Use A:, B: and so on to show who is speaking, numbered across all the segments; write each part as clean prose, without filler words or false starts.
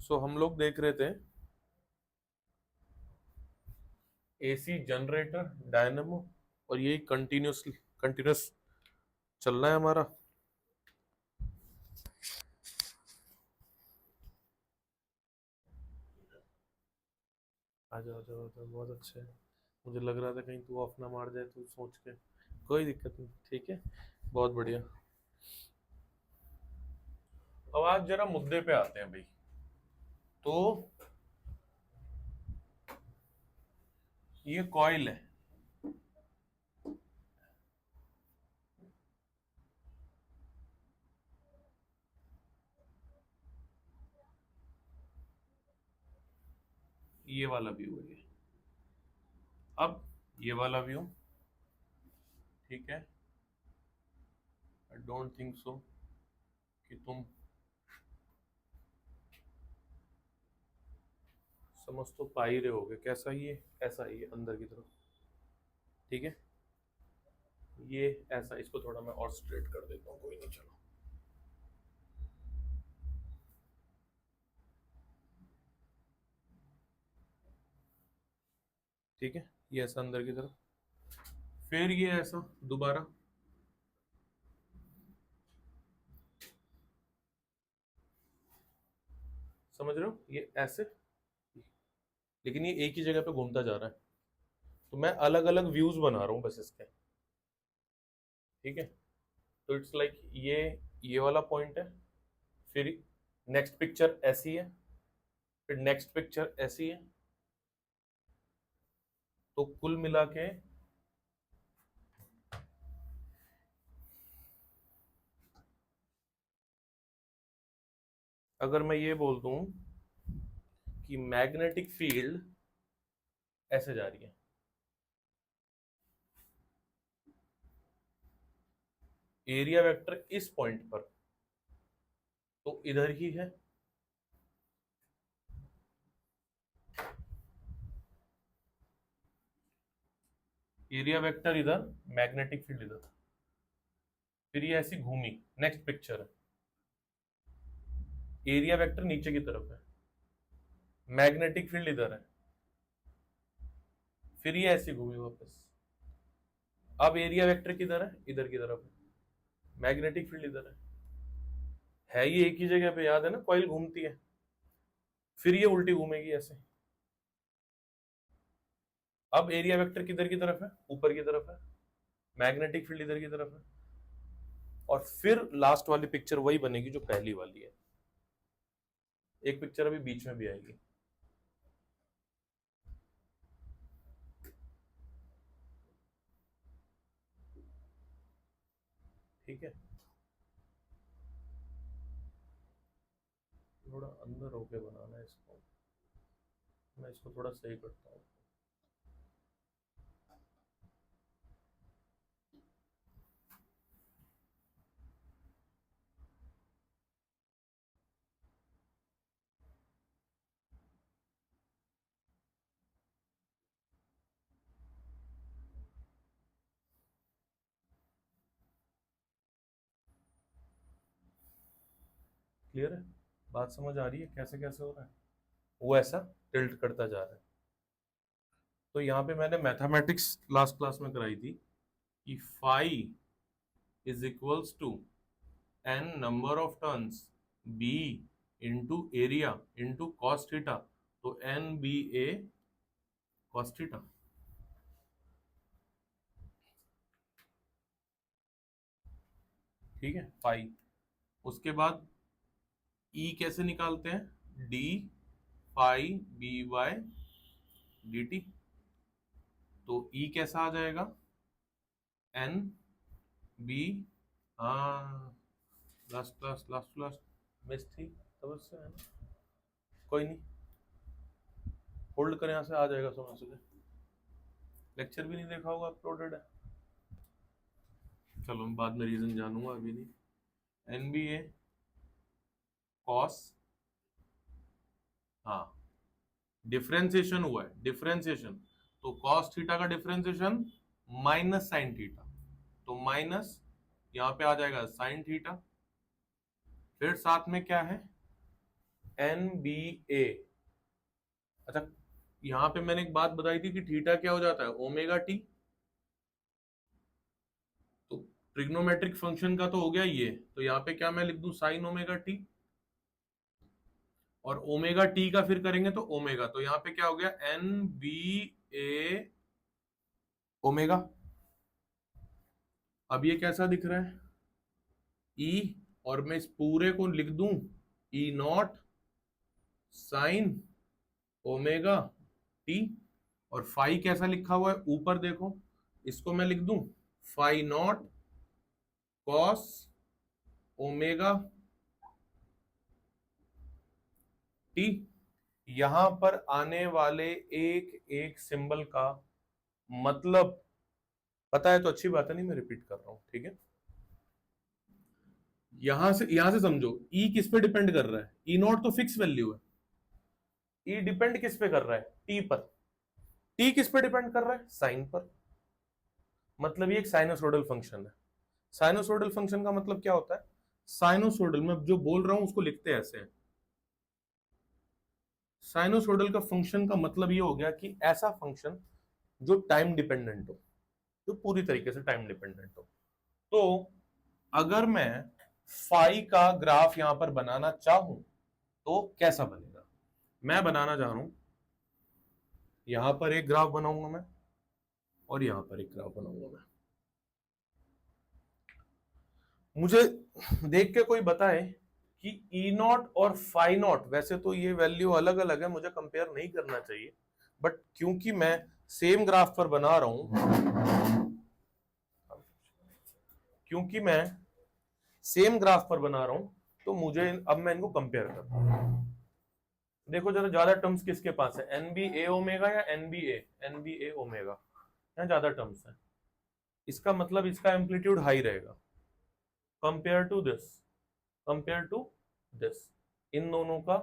A: सो हम लोग देख रहे थे एसी जनरेटर, डायनेमो, और यही कंटिन्यूस चल रहा है हमारा। आ जाओ, आ जाओ, बहुत अच्छे है। मुझे लग रहा था कहीं तू ऑफ ना मार जाए, तू सोच के। कोई दिक्कत नहीं, ठीक है, बहुत बढ़िया। अब आज जरा मुद्दे पे आते हैं भाई। तो ये कॉइल है, ये वाला व्यू है ये। अब ये वाला व्यू, ठीक है। आई डोंट थिंक सो कि तुम समझ तो पा ही रहे होगे कैसा ही है। ऐसा ही है अंदर की तरफ, ठीक है। ये ऐसा, इसको थोड़ा मैं और स्ट्रेट कर देता हूँ, कोई नहीं, चलो। ठीक है, ये ऐसा अंदर की तरफ, फिर ये ऐसा दोबारा, समझ रहे हो, ये ऐसे। लेकिन ये एक ही जगह पे घूमता जा रहा है, तो मैं अलग अलग व्यूज बना रहा हूँ बस इसके, ठीक है। तो इट्स लाइक ये वाला पॉइंट है, फिर नेक्स्ट पिक्चर ऐसी है, फिर नेक्स्ट पिक्चर ऐसी है। तो कुल मिला के अगर मैं ये बोल दूं कि मैग्नेटिक फील्ड ऐसे जा रही है, एरिया वेक्टर इस पॉइंट पर तो इधर ही है, एरिया वेक्टर इधर, मैग्नेटिक फील्ड इधर, फिर ये ऐसी घूमी। नेक्स्ट पिक्चर है, एरिया वेक्टर नीचे की तरफ है, मैग्नेटिक फील्ड इधर है, फिर ये ऐसी घूमी वापस। अब एरिया वेक्टर किधर है, इधर की तरफ है, मैग्नेटिक फील्ड इधर है ये एक ही जगह पे, याद है ना, कॉइल घूमती है, फिर ये उल्टी घूमेगी ऐसे। अब एरिया वेक्टर किधर की तरफ है, ऊपर की तरफ है, मैग्नेटिक फील्ड इधर की तरफ है, और फिर लास्ट वाली पिक्चर वही बनेगी जो पहली वाली है। एक पिक्चर अभी बीच में भी आएगी, ठीक है। थोड़ा अंदर होके बनाना है इसको, मैं इसको थोड़ा सही करता हूँ। क्लियर है, बात समझ आ रही है कैसे कैसे हो रहा है, वो ऐसा टिल्ट करता जा रहा है। तो यहाँ पे मैंने मैथमेटिक्स लास्ट क्लास में कराई थी कि phi is equals to N number of turns B into area into cos theta, तो N B A cos theta. ठीक है, फाई। उसके बाद ई कैसे निकालते हैं, D phi by D T. तो ई कैसा आ जाएगा, एन बी, हाँ, लास्ट मिस थी तब से, है ना, कोई नहीं, होल्ड करें, यहाँ से आ जाएगा समझ से। लेक्चर भी नहीं देखा होगा, अपलोडेड है। चलो मैं बाद में रीजन जानूंगा, अभी नहीं। एन बी ए कॉस, हाँ, डिफरेंशिएशन हुआ है, डिफरेंशिएशन, तो कॉस थीटा का डिफरेंशिएशन माइनस साइन थीटा, तो माइनस यहाँ पे आ जाएगा साइन थीटा। फिर साथ में क्या है, एन बी ए। अच्छा, यहां पे मैंने एक बात बताई थी कि थीटा क्या हो जाता है, ओमेगा टी। तो ट्रिग्नोमेट्रिक फंक्शन का तो हो गया ये, तो यहाँ पे क्या मैं लिख दूं, साइन ओमेगा टी। और ओमेगा टी का फिर करेंगे तो ओमेगा, तो यहाँ पे क्या हो गया, एन बी ए ओमेगा। अब ये कैसा दिख रहा है, ई, और मैं इस पूरे को लिख दूं ई नॉट साइन ओमेगा टी। और फाई कैसा लिखा हुआ है ऊपर देखो, इसको मैं लिख दूं phi not cos omega T. यहां पर आने वाले एक एक सिंबल का मतलब पता है तो अच्छी बात है, नहीं मैं रिपीट कर रहा हूं, ठीक है। यहां से समझो, ई किस पे डिपेंड कर रहा है, ई नॉट तो फिक्स वैल्यू है, ई डिपेंड किस पे कर रहा है, टी पर। टी किस पे डिपेंड कर रहा है, साइन पर। मतलब ये एक साइनोसोडल फंक्शन है। साइनोसोडल फंक्शन का मतलब क्या होता है, साइनोसोडल में जो बोल रहा हूं उसको लिखते ऐसे हैं। साइनोसोडल का फंक्शन का मतलब ये हो गया कि ऐसा फंक्शन जो टाइम डिपेंडेंट हो, जो पूरी तरीके से टाइम डिपेंडेंट हो। तो अगर मैं फाई का ग्राफ यहां पर बनाना चाहूं तो कैसा बनेगा, मैं बनाना चाह रहा हूं, यहां पर एक ग्राफ बनाऊंगा मैं, और यहां पर एक ग्राफ बनाऊंगा मैं। मुझे देख के कोई बताए कि ई नॉट और फाई नॉट, वैसे तो ये वैल्यू अलग अलग है, मुझे कंपेयर नहीं करना चाहिए, बट क्योंकि मैं सेम ग्राफ पर बना रहा हूं, क्योंकि मैं सेम ग्राफ पर बना रहा हूं, तो मुझे अब मैं इनको कंपेयर करता हूं। देखो जरा ज्यादा टर्म्स किसके पास है, एन बी ए ओमेगा या एन बी ए ओमेगा, यहाँ ज्यादा टर्म्स है। इसका मतलब इसका एम्पलीट्यूड हाई रहेगा compare to this, compare to this. इन दोनों का,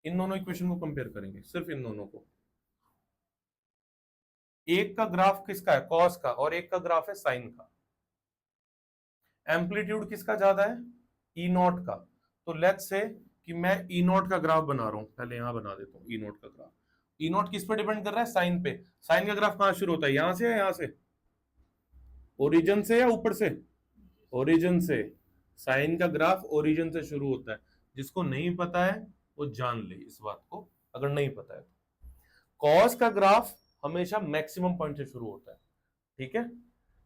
A: इन दोनों इक्वेशन को कंपेयर करेंगे, सिर्फ इन दोनों को। एक का ग्राफ किसका है, कॉस का, और एक का ग्राफ है साइन का। एम्पलीट्यूड किसका ज्यादा है, ई नॉट का। तो लेट्स से कि मैं ई नॉट का ग्राफ बना रहा हूं, पहले यहां बना देता हूं ई नॉट का ग्राफ। ई नॉट किस पे डिपेंड कर रहा है, साइन पे। साइन का ग्राफ कहां शुरू होता है, यहां से या यहां से, ओरिजिन से या ऊपर से, ओरिजिन से। साइन का ग्राफ ओरिजिन से शुरू होता है। जिसको नहीं पता है वो जान ले इस बात को, अगर नहीं पता है तो। कॉस का ग्राफ हमेशा मैक्सिमम पॉइंट से शुरू होता है, ठीक है।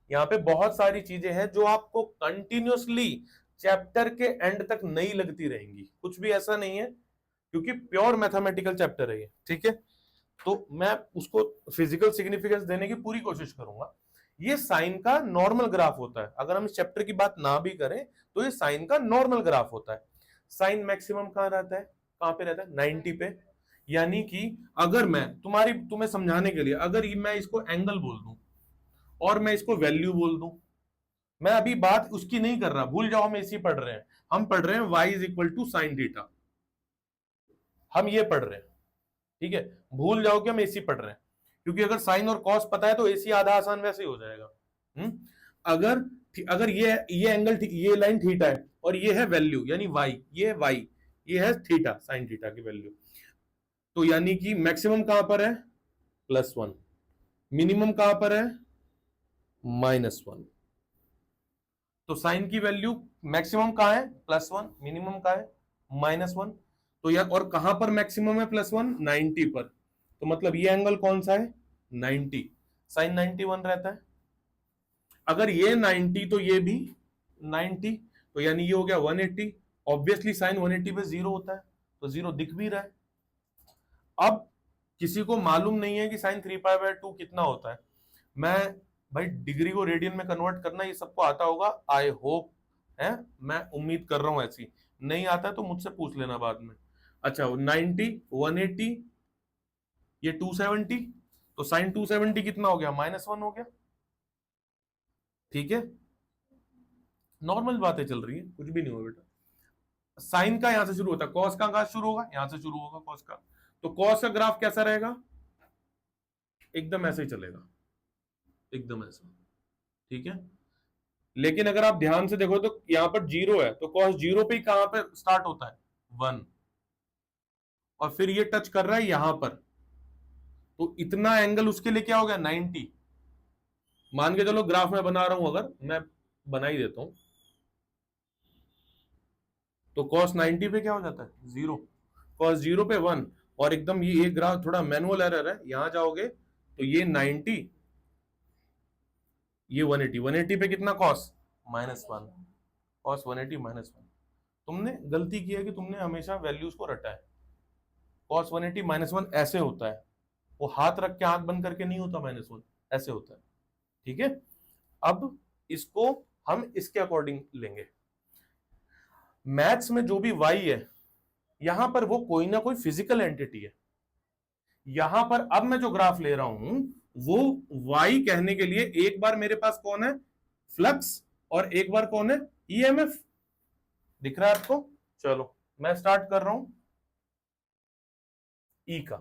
A: यहाँ पे बहुत सारी चीजें हैं जो आपको कंटिन्यूअसली चैप्टर के एंड तक नहीं लगती रहेंगी, कुछ भी ऐसा नहीं है, क्योंकि प्योर मैथमेटिकल चैप्टर है ये, ठीक है। तो मैं उसको फिजिकल सिग्निफिकेंस देने की पूरी कोशिश करूंगा। ये साइन का नॉर्मल ग्राफ होता है, अगर हम इस चैप्टर की बात ना भी करें तो ये साइन का नॉर्मल ग्राफ होता है। साइन मैक्सिमम कहां रहता है, कहां पे रहता है, 90 पे। यानी कि अगर मैं तुम्हें समझाने के लिए, अगर मैं इसको एंगल बोल दूं और मैं इसको वैल्यू बोल दूं, मैं अभी बात उसकी नहीं कर रहा, भूल जाओ हम इसी पढ़ रहे हैं, हम पढ़ रहे हैं y is equal to sine theta, हम ये पढ़ रहे हैं, ठीक है। भूल जाओ कि हम एसी पढ़ रहे हैं, क्योंकि अगर साइन और कॉस पता है तो एसी आधा आसान वैसे ही हो जाएगा। अगर अगर ये एंगल, ये लाइन थीटा है और ये है वैल्यू यानी y, ये y, ये है थीटा, साइन थीटा की वैल्यू। तो यानी कि मैक्सिमम कहां पर है, +1, मिनिमम कहां पर है, -1। तो साइन की वैल्यू मैक्सिमम कहां है, +1, मिनिमम कहां है, -1। तो या और कहां पर मैक्सिमम है +1, 90 पर। तो मतलब ये एंगल कौन सा है, 90, साइन 91 रहता है। अगर ये 90 तो ये भी 90, तो यानी ये हो गया 180। ऑब्वियसली साइन 180 पे 0 होता है, तो 0 दिख भी रहा है। अब किसी को मालूम नहीं है कि साइन 3π/2 कितना होता है। मैं भाई डिग्री को रेडियन में कन्वर्ट करना ये सबको आता होगा, आई होप है, मैं उम्मीद कर रहा हूं ऐसी। नहीं आता है तो मुझसे पूछ लेना बाद में। अच्छा 90, 180, ये 270, तो साइन 270 कितना हो गया, -1 हो गया, ठीक है। नॉर्मल बातें चल रही है, कुछ भी नहीं हुआ बेटा। साइन का यहां से शुरू होता है, कॉस का कहां शुरू होगा, यहां से शुरू होगा कॉस का। तो कॉस का ग्राफ कैसा रहेगा, एकदम ऐसे ही चलेगा, एकदम ऐसा, ठीक है। लेकिन अगर आप ध्यान से देखो तो यहां पर 0 है, तो कॉस 0 पे ही कहां पे स्टार्ट होता है, 1। और फिर ये टच कर रहा है यहां पर, तो इतना एंगल उसके लिए क्या हो गया, 90। मान के चलो ग्राफ में बना रहा हूं, अगर मैं बना ही देता हूं, तो cos 90 पे क्या हो जाता है, 0। cos 0 पे 1। और एकदम ये ग्राफ थोड़ा मैनुअल एरर है, यहां जाओगे तो ये 90, ये 180, 180 पे कितना cos, -1। cos 180 -1। तुमने गलती की है कि तुमने हमेशा वैल्यूज को रटा है। cos 180 -1 ऐसे होता है, वो हाथ रख के आंख बंद करके नहीं होता, -1 ऐसे होता है। ठीक है, अब इसको हम इसके अकॉर्डिंग लेंगे। मैथ्स में जो भी y है, यहां पर वो कोई ना कोई फिजिकल एंटिटी है। यहां पर अब मैं जो ग्राफ ले रहा हूं, वो y कहने के लिए एक बार मेरे पास कौन है, फ्लक्स, और एक बार कौन है, ईएमएफ। दिख रहा है आपको? चलो मैं स्टार्ट कर रहा हूं ई का।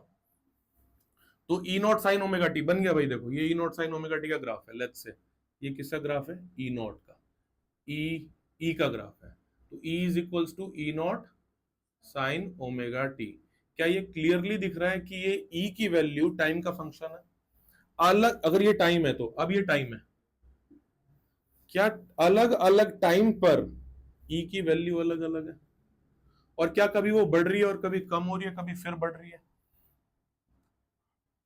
A: तो ई नॉट साइन ओमेगा टी बन गया भाई। देखो ये ई नॉट साइन ओमेगा टी का ग्राफ है, लेट्स से ये किसका ग्राफ है, ई नॉट का, ई का ग्राफ है। तो E is equals to E not sine omega T. क्या ये क्लियरली दिख रहा है कि ये ई की वैल्यू टाइम का फंक्शन है? अलग अगर ये टाइम है तो अब ये टाइम है, क्या अलग अलग टाइम पर ई की वैल्यू अलग अलग है? और क्या कभी वो बढ़ रही है और कभी कम हो रही है, कभी फिर बढ़ रही है?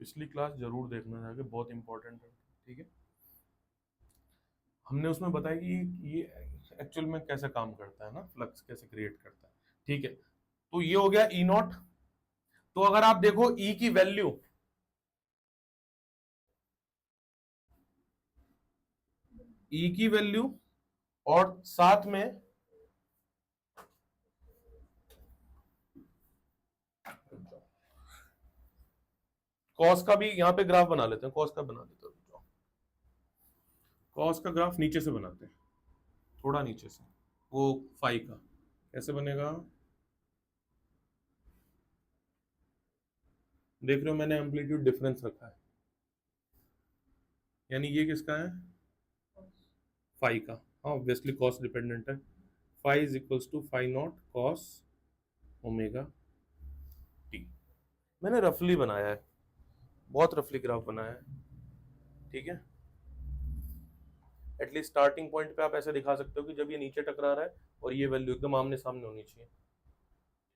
A: पिछली क्लास जरूर देखना जाके, बहुत इंपॉर्टेंट है। ठीक है, हमने उसमें बताया कि ये एक्चुअल में कैसे काम करता है ना, फ्लक्स कैसे क्रिएट करता है। ठीक है, तो ये हो गया ई नॉट। तो अगर आप देखो ई की वैल्यू, ई की वैल्यू और साथ में कॉस का भी यहां पे ग्राफ बना लेते हैं, कॉस का बना देते हैं। कॉस का ग्राफ नीचे से बनाते हैं, थोड़ा नीचे से, वो फाई का कैसे बनेगा, देख रहे हो मैंने एम्पलीट्यूड डिफरेंस रखा है, यानी ये किसका है, फाई का। हाँ ऑब्वियसली कॉस डिपेंडेंट है। Phi is equals to phi not cos omega T. मैंने रफली बनाया है, बहुत रफली ग्राफ बनाया है। ठीक है, एटलीस्ट स्टार्टिंग पॉइंट पे आप ऐसे दिखा सकते हो कि जब ये नीचे टकरा रहा है और ये वैल्यू एकदम आमने सामने होनी चाहिए।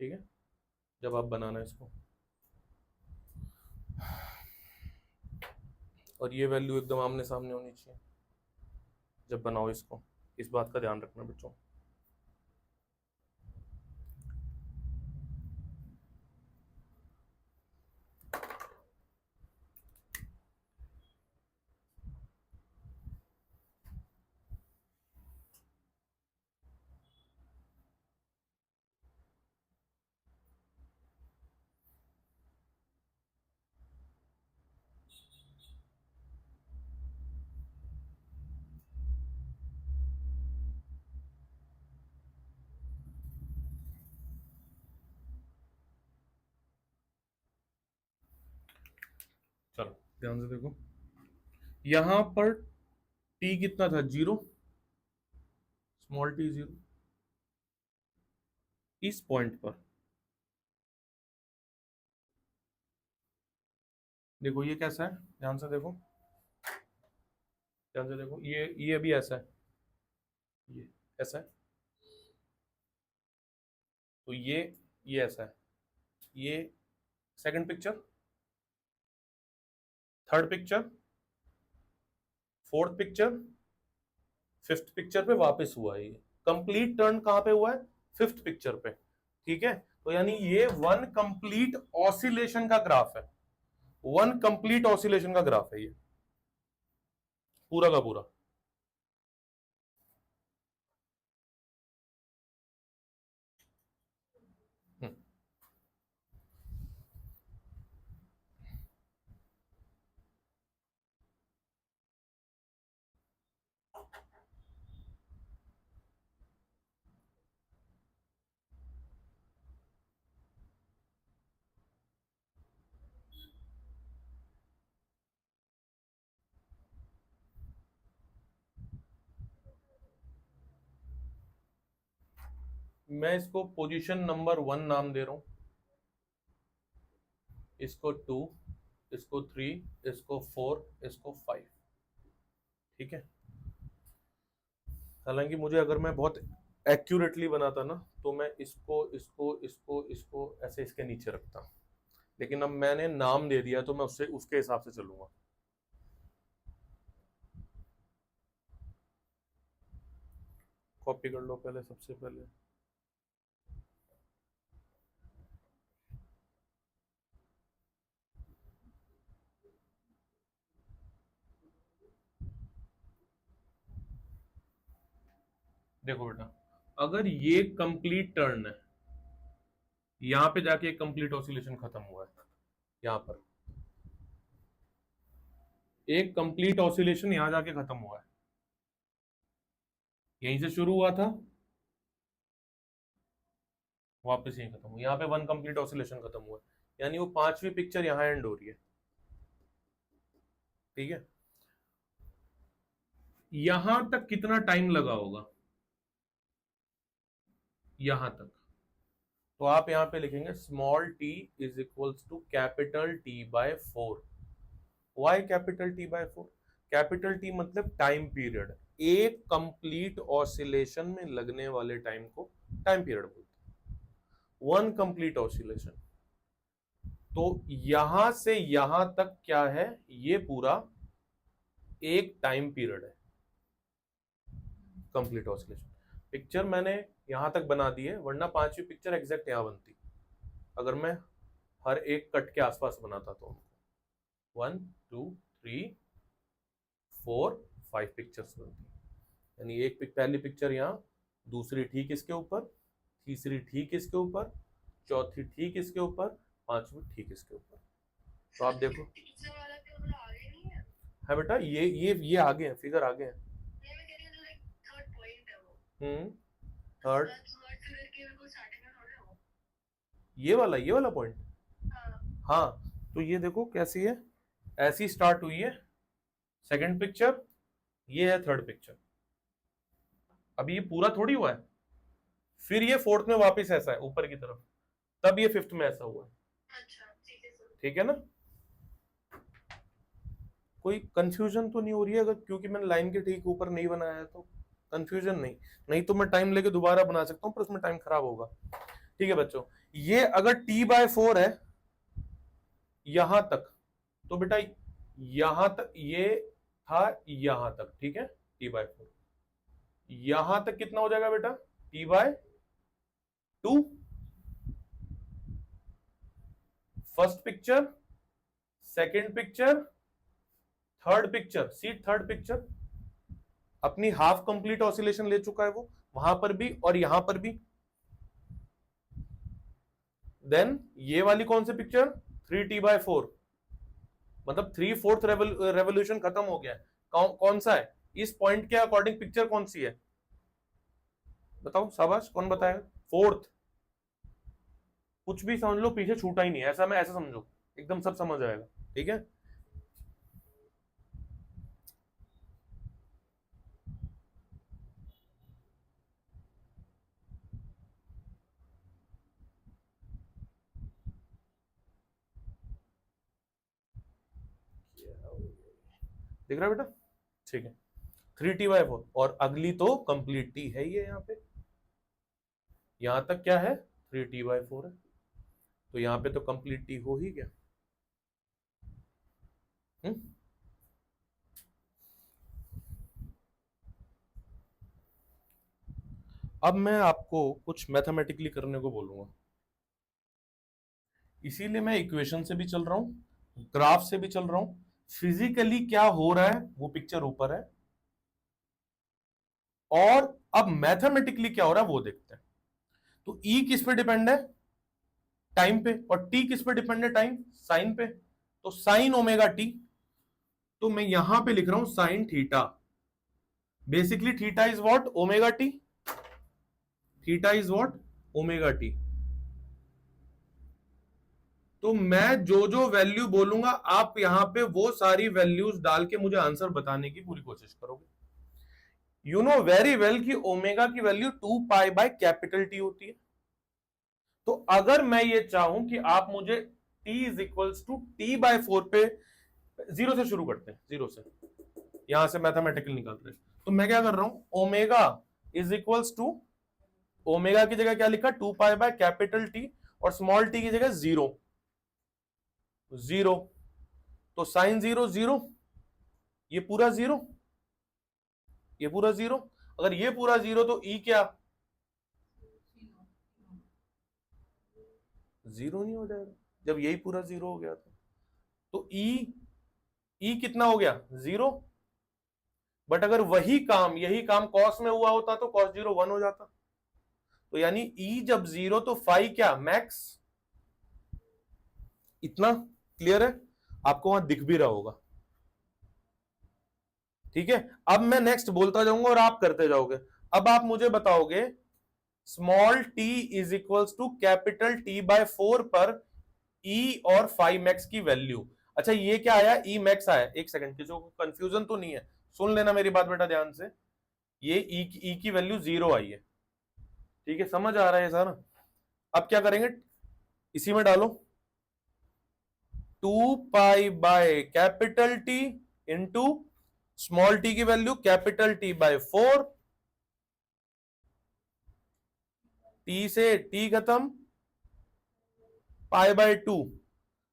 A: ठीक है, जब आप बनाना है इसको, और ये वैल्यू एकदम आमने सामने होनी चाहिए जब बनाओ इसको। इस बात का ध्यान रखना बच्चों। चलो ध्यान से देखो, यहां पर टी कितना था, 0, स्मॉल टी 0। इस पॉइंट पर देखो ये कैसा है, ध्यान से देखो, ध्यान से देखो, ये अभी ऐसा है, ये ऐसा है, तो ये ऐसा है, ये second picture, third picture, fourth picture, fifth picture पे वापस हुआ है। ये कंप्लीट टर्न कहां पे हुआ है, फिफ्थ पिक्चर पे। ठीक है, तो यानी ये वन कंप्लीट ऑसिलेशन का ग्राफ है, वन कंप्लीट ऑसिलेशन का ग्राफ है ये, पूरा का पूरा। हम्म, मैं इसको पोजीशन नंबर 1 नाम दे रहा हूं। इसको 2, इसको 3, इसको 4, इसको 5। ठीक है। हालांकि मुझे अगर मैं बहुत एक्यूरेटली बनाता ना तो मैं इसको इसको इसको इसको ऐसे इसके नीचे रखता, लेकिन अब मैंने नाम दे दिया तो मैं उससे उसके हिसाब से चलूंगा। कॉपी कर लो पहले, सबसे पहले देखो बेटा, अगर ये कंप्लीट टर्न है, यहां पे जाके कंप्लीट ऑसिलेशन खत्म हुआ है, यहां पर एक कंप्लीट ऑसिलेशन यहां जाके खत्म हुआ है, यहीं से शुरू हुआ था, वापस यहीं खत्म हुआ, यहाँ पे वन कंप्लीट ऑसिलेशन खत्म हुआ है, यानी वो पांचवी पिक्चर यहां एंड हो रही है। ठीक है, यहां तक कितना टाइम लगा होगा, यहां तक, तो आप यहां पे लिखेंगे small T is equals to capital T by 4। Why capital T by 4? Capital T मतलब टाइम पीरियड, एक कंप्लीट ऑसिलेशन में लगने वाले टाइम को टाइम पीरियड बोलते हैं, वन कंप्लीट ऑसिलेशन। तो यहां से यहां तक क्या है, ये पूरा एक टाइम पीरियड है, कंप्लीट ऑसिलेशन। पिक्चर मैंने यहां तक बना दी है, वरना पांचवी पिक्चर एग्जैक्ट यहां बनती अगर मैं हर एक कट के आसपास बनाता तो उनको 1 2 3 4 5 पिक्चर्स बनती, यानी एक पहली पिक्चर यहाँ, दूसरी ठीक इसके ऊपर, तीसरी ठीक इसके ऊपर, चौथी ठीक इसके ऊपर, पांचवी ठीक इसके ऊपर। तो आप देखो है बेटा, ये आगे है, फिगर आगे है। थर्ड, ये वाला पॉइंट, हाँ। तो ये देखो कैसी है, ऐसी स्टार्ट हुई है सेकंड पिक्चर, ये है थर्ड पिक्चर। अभी ये पूरा थोड़ी हुआ है, फिर ये फोर्थ में वापस ऐसा है ऊपर की तरफ, तब ये फिफ्थ में ऐसा हुआ है। ठीक है ना, कोई कंफ्यूजन तो नहीं हो रही है? अगर क्योंकि मैंने लाइन के ठीक ऊपर नहीं बनाया है तो कंफ्यूजन नहीं, नहीं तो मैं टाइम लेके दोबारा बना सकता हूँ, पर उसमें टाइम खराब होगा। ठीक है बच्चों, ये अगर t/4 है यहां तक, तो बेटा यहां तक ये था, यहां तक, ठीक है, t/4 यहां तक कितना हो जाएगा बेटा, t/2। First picture, second picture, third picture, see third picture अपनी हाफ कंप्लीट ऑसिलेशन ले चुका है वो, वहां पर भी और यहां पर भी। देन ये वाली कौन सी पिक्चर, 3t/4, मतलब 3/4 रेवोल्यूशन खत्म हो गया है। कौन सा है इस पॉइंट के अकॉर्डिंग पिक्चर कौन सी है, बताओ शाबाश, कौन बताएगा? फोर्थ। कुछ भी समझ लो, पीछे छूटा ही नहीं, ऐसा मैं ऐसा समझो, एकदम सब समझ आएगा। ठीक है, दिख रहा है बेटा? ठीक है, 3t/4, और अगली तो कंप्लीट टी है ये, यहाँ पे यहां तक क्या है, 3t/4 है, तो यहां पे तो कंप्लीट टी हो ही गया। अब मैं आपको कुछ मैथमेटिकली करने को बोलूंगा, इसीलिए मैं इक्वेशन से भी चल रहा हूं, ग्राफ से भी चल रहा हूं, फिजिकली क्या हो रहा है वो पिक्चर ऊपर है, और अब मैथमेटिकली क्या हो रहा है वो देखते हैं। तो ई किस पे डिपेंड है, टाइम पे, और टी किस पे डिपेंड है, टाइम, साइन पे। तो साइन ओमेगा टी, तो मैं यहां पे लिख रहा हूं sine theta, basically theta is what, omega T, theta is what, omega T. तो मैं जो जो वैल्यू बोलूंगा आप यहां पे वो सारी वैल्यूज डाल के मुझे आंसर बताने की पूरी कोशिश करोगे। यू नो वेरी वेल कि ओमेगा की वैल्यू 2π/कैपिटल टी होती है। तो अगर मैं ये चाहूं कि आप मुझे T is equals to T by 4 पे, जीरो से शुरू करते हैं, जीरो से यहां से मैथमेटिकल निकाल रहे हैं। तो मैं क्या कर रहा हूं, omega is equals to, omega की जगह क्या लिखा, 2 पाई बाय कैपिटल टी, और स्मॉल टी की जगह जीरो, जीरो, तो साइन जीरो जीरो, ये पूरा जीरो, ये पूरा जीरो, अगर ये पूरा जीरो तो ई क्या जीरो नहीं हो जाएगा जब यही पूरा जीरो हो गया तो ई कितना हो गया, जीरो। बट अगर वही काम, यही काम कॉस में हुआ होता तो कॉस जीरो 1 हो जाता। तो यानी ई जब जीरो तो फाई क्या, मैक्स। इतना क्लियर है, आपको वहां दिख भी रहा होगा। ठीक है, अब मैं नेक्स्ट बोलता जाऊंगा और आप करते जाओगे। अब आप मुझे बताओगे small T is equals to capital T by 4 पर ई और फाई मैक्स की वैल्यू। अच्छा ये क्या आया, ई मैक्स आया, एक सेकंड, किसी को कंफ्यूजन तो नहीं है, सुन लेना मेरी बात बेटा ध्यान से। ये ई की वैल्यू जीरो आई है, ठीक है, समझ आ रहा है सर। अब क्या करेंगे, इसी में डालो 2 pi by capital T into small T की value capital T by 4, T से टी खत्म, पाई बाय 2,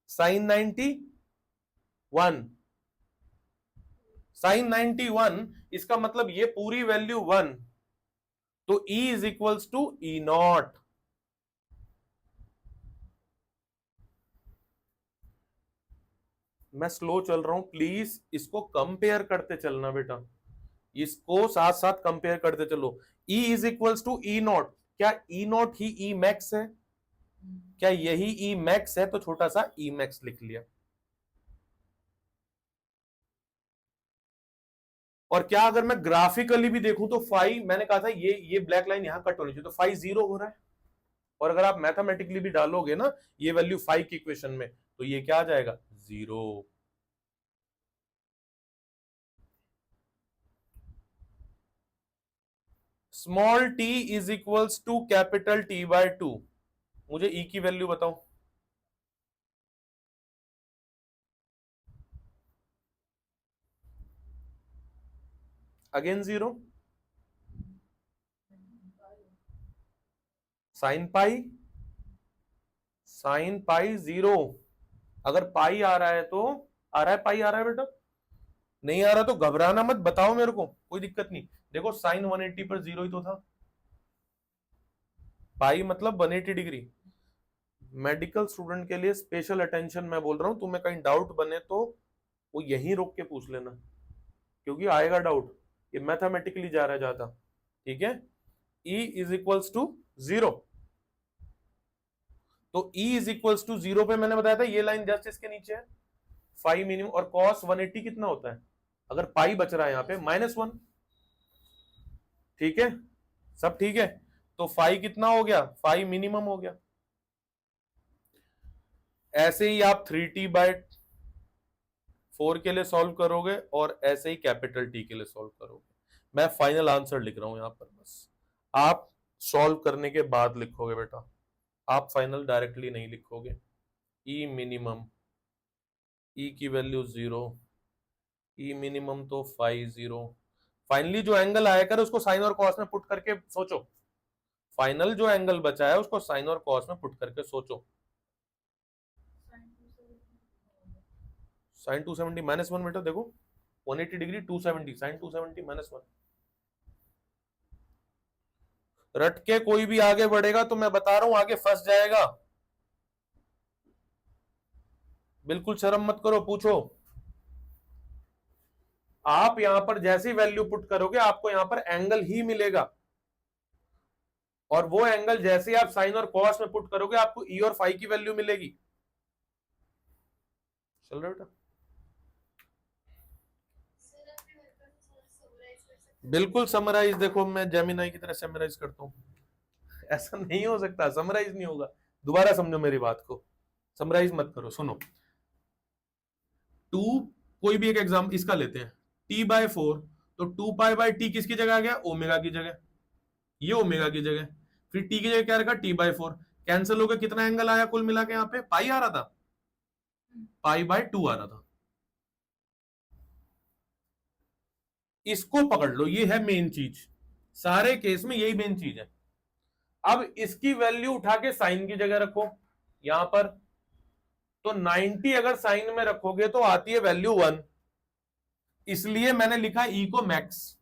A: साइन 91, साइन 91, इसका मतलब ये पूरी वैल्यू 1, तो E is equals to E not. मैं स्लो चल रहा हूं, प्लीज इसको कंपेयर करते चलना बेटा, इसको साथ साथ कंपेयर करते चलो। E is equals to E not, क्या E not he E max है, क्या यही ई मैक्स है, तो छोटा सा ई मैक्स लिख लिया। और क्या अगर मैं ग्राफिकली भी देखूं तो फाई, मैंने कहा था ये ब्लैक लाइन यहां कट होनी चाहिए, तो फाई जीरो हो रहा है। और अगर आप मैथमेटिकली भी डालोगे ना ये वैल्यू फाई की इक्वेशन में, तो ये क्या आ जाएगा, zero. Small T is equals to capital T by 2, मुझे ई की वैल्यू बताओ। Again zero, sine pi, sine pi zero, अगर पाई आ रहा है तो आ रहा है, पाई आ रहा है बेटा, नहीं आ रहा तो घबराना मत, बताओ मेरे को, कोई दिक्कत नहीं। देखो साइन 180 पर जीरो ही तो था, पाई मतलब 180 डिग्री। मेडिकल स्टूडेंट के लिए स्पेशल अटेंशन मैं बोल रहा हूं, तुम्हें कहीं डाउट बने तो वो यहीं रोक के पूछ लेना, क्योंकि आएगा डाउट, ये मैथमेटिकली जा रहा है ज्यादा, ठीक है। E is equals to zero, तो E is equals to zero पे मैंने बताया था ये लाइन जस्ट इसके नीचे है, फाइव मिनिमम, और कॉस 180 कितना होता है, अगर पाई बच रहा है यहां पे -1, ठीक है, सब ठीक है। तो फाइव कितना हो गया, फाइव मिनिमम हो गया। ऐसे ही आप 3t बाय 4 के लिए सॉल्व करोगे और ऐसे ही कैपिटल टी के लिए सॉल्व करोगे। मैं फाइनल आंसर लिख रहा हूं यहां पर, बस आप सॉल्व करने के बाद लिखोगे बेटा, आप फाइनल डायरेक्टली नहीं लिखोगे। ई मिनिमम, ई की वैल्यू जीरो, ई मिनिमम तो 5 जीरो। फाइनली जो एंगल आया कर उसको साइन और कॉस में पुट करके सोचो, फाइनल जो एंगल बचा है उसको साइन और कॉस में पुट करके सोचो। साइन 270 -1 बेटा, देखो 180 डिग्री 270, साइन 270 -1। रट के कोई भी आगे बढ़ेगा तो मैं बता रहा हूं आगे फंस जाएगा, बिल्कुल शर्म मत करो, पूछो। आप यहां पर जैसी वैल्यू पुट करोगे आपको यहां पर एंगल ही मिलेगा, और वो एंगल जैसे आप साइन और कॉस में पुट करोगे आपको ई और फाई की वैल्यू मिलेगी। चल रहा बेटा, बिल्कुल समराइज, देखो मैं जेमिनाई की तरह समराइज करता हूं, ऐसा नहीं हो सकता, समराइज नहीं होगा। दोबारा समझो मेरी बात को, समराइज मत करो, सुनो। टू, कोई भी एक एग्जाम इसका लेते हैं, टी बाय 4, तो 2 पाई बाय टी किसकी जगह आ गया, ओमेगा की जगह, ये ओमेगा की जगह, फिर टी की जगह क्या रखा, टी बाय 4, कैंसिल हो गया, कितना एंगल आया कुल मिला के यहाँ पे, पाई आ रहा था, π/2 आ रहा था। इसको पकड़ लो, ये है मेन चीज, सारे केस में यही मेन चीज है। अब इसकी वैल्यू उठा के साइन की जगह रखो यहां पर, तो 90 अगर साइन में रखोगे तो आती है वैल्यू 1, इसलिए मैंने लिखा ई को मैक्स।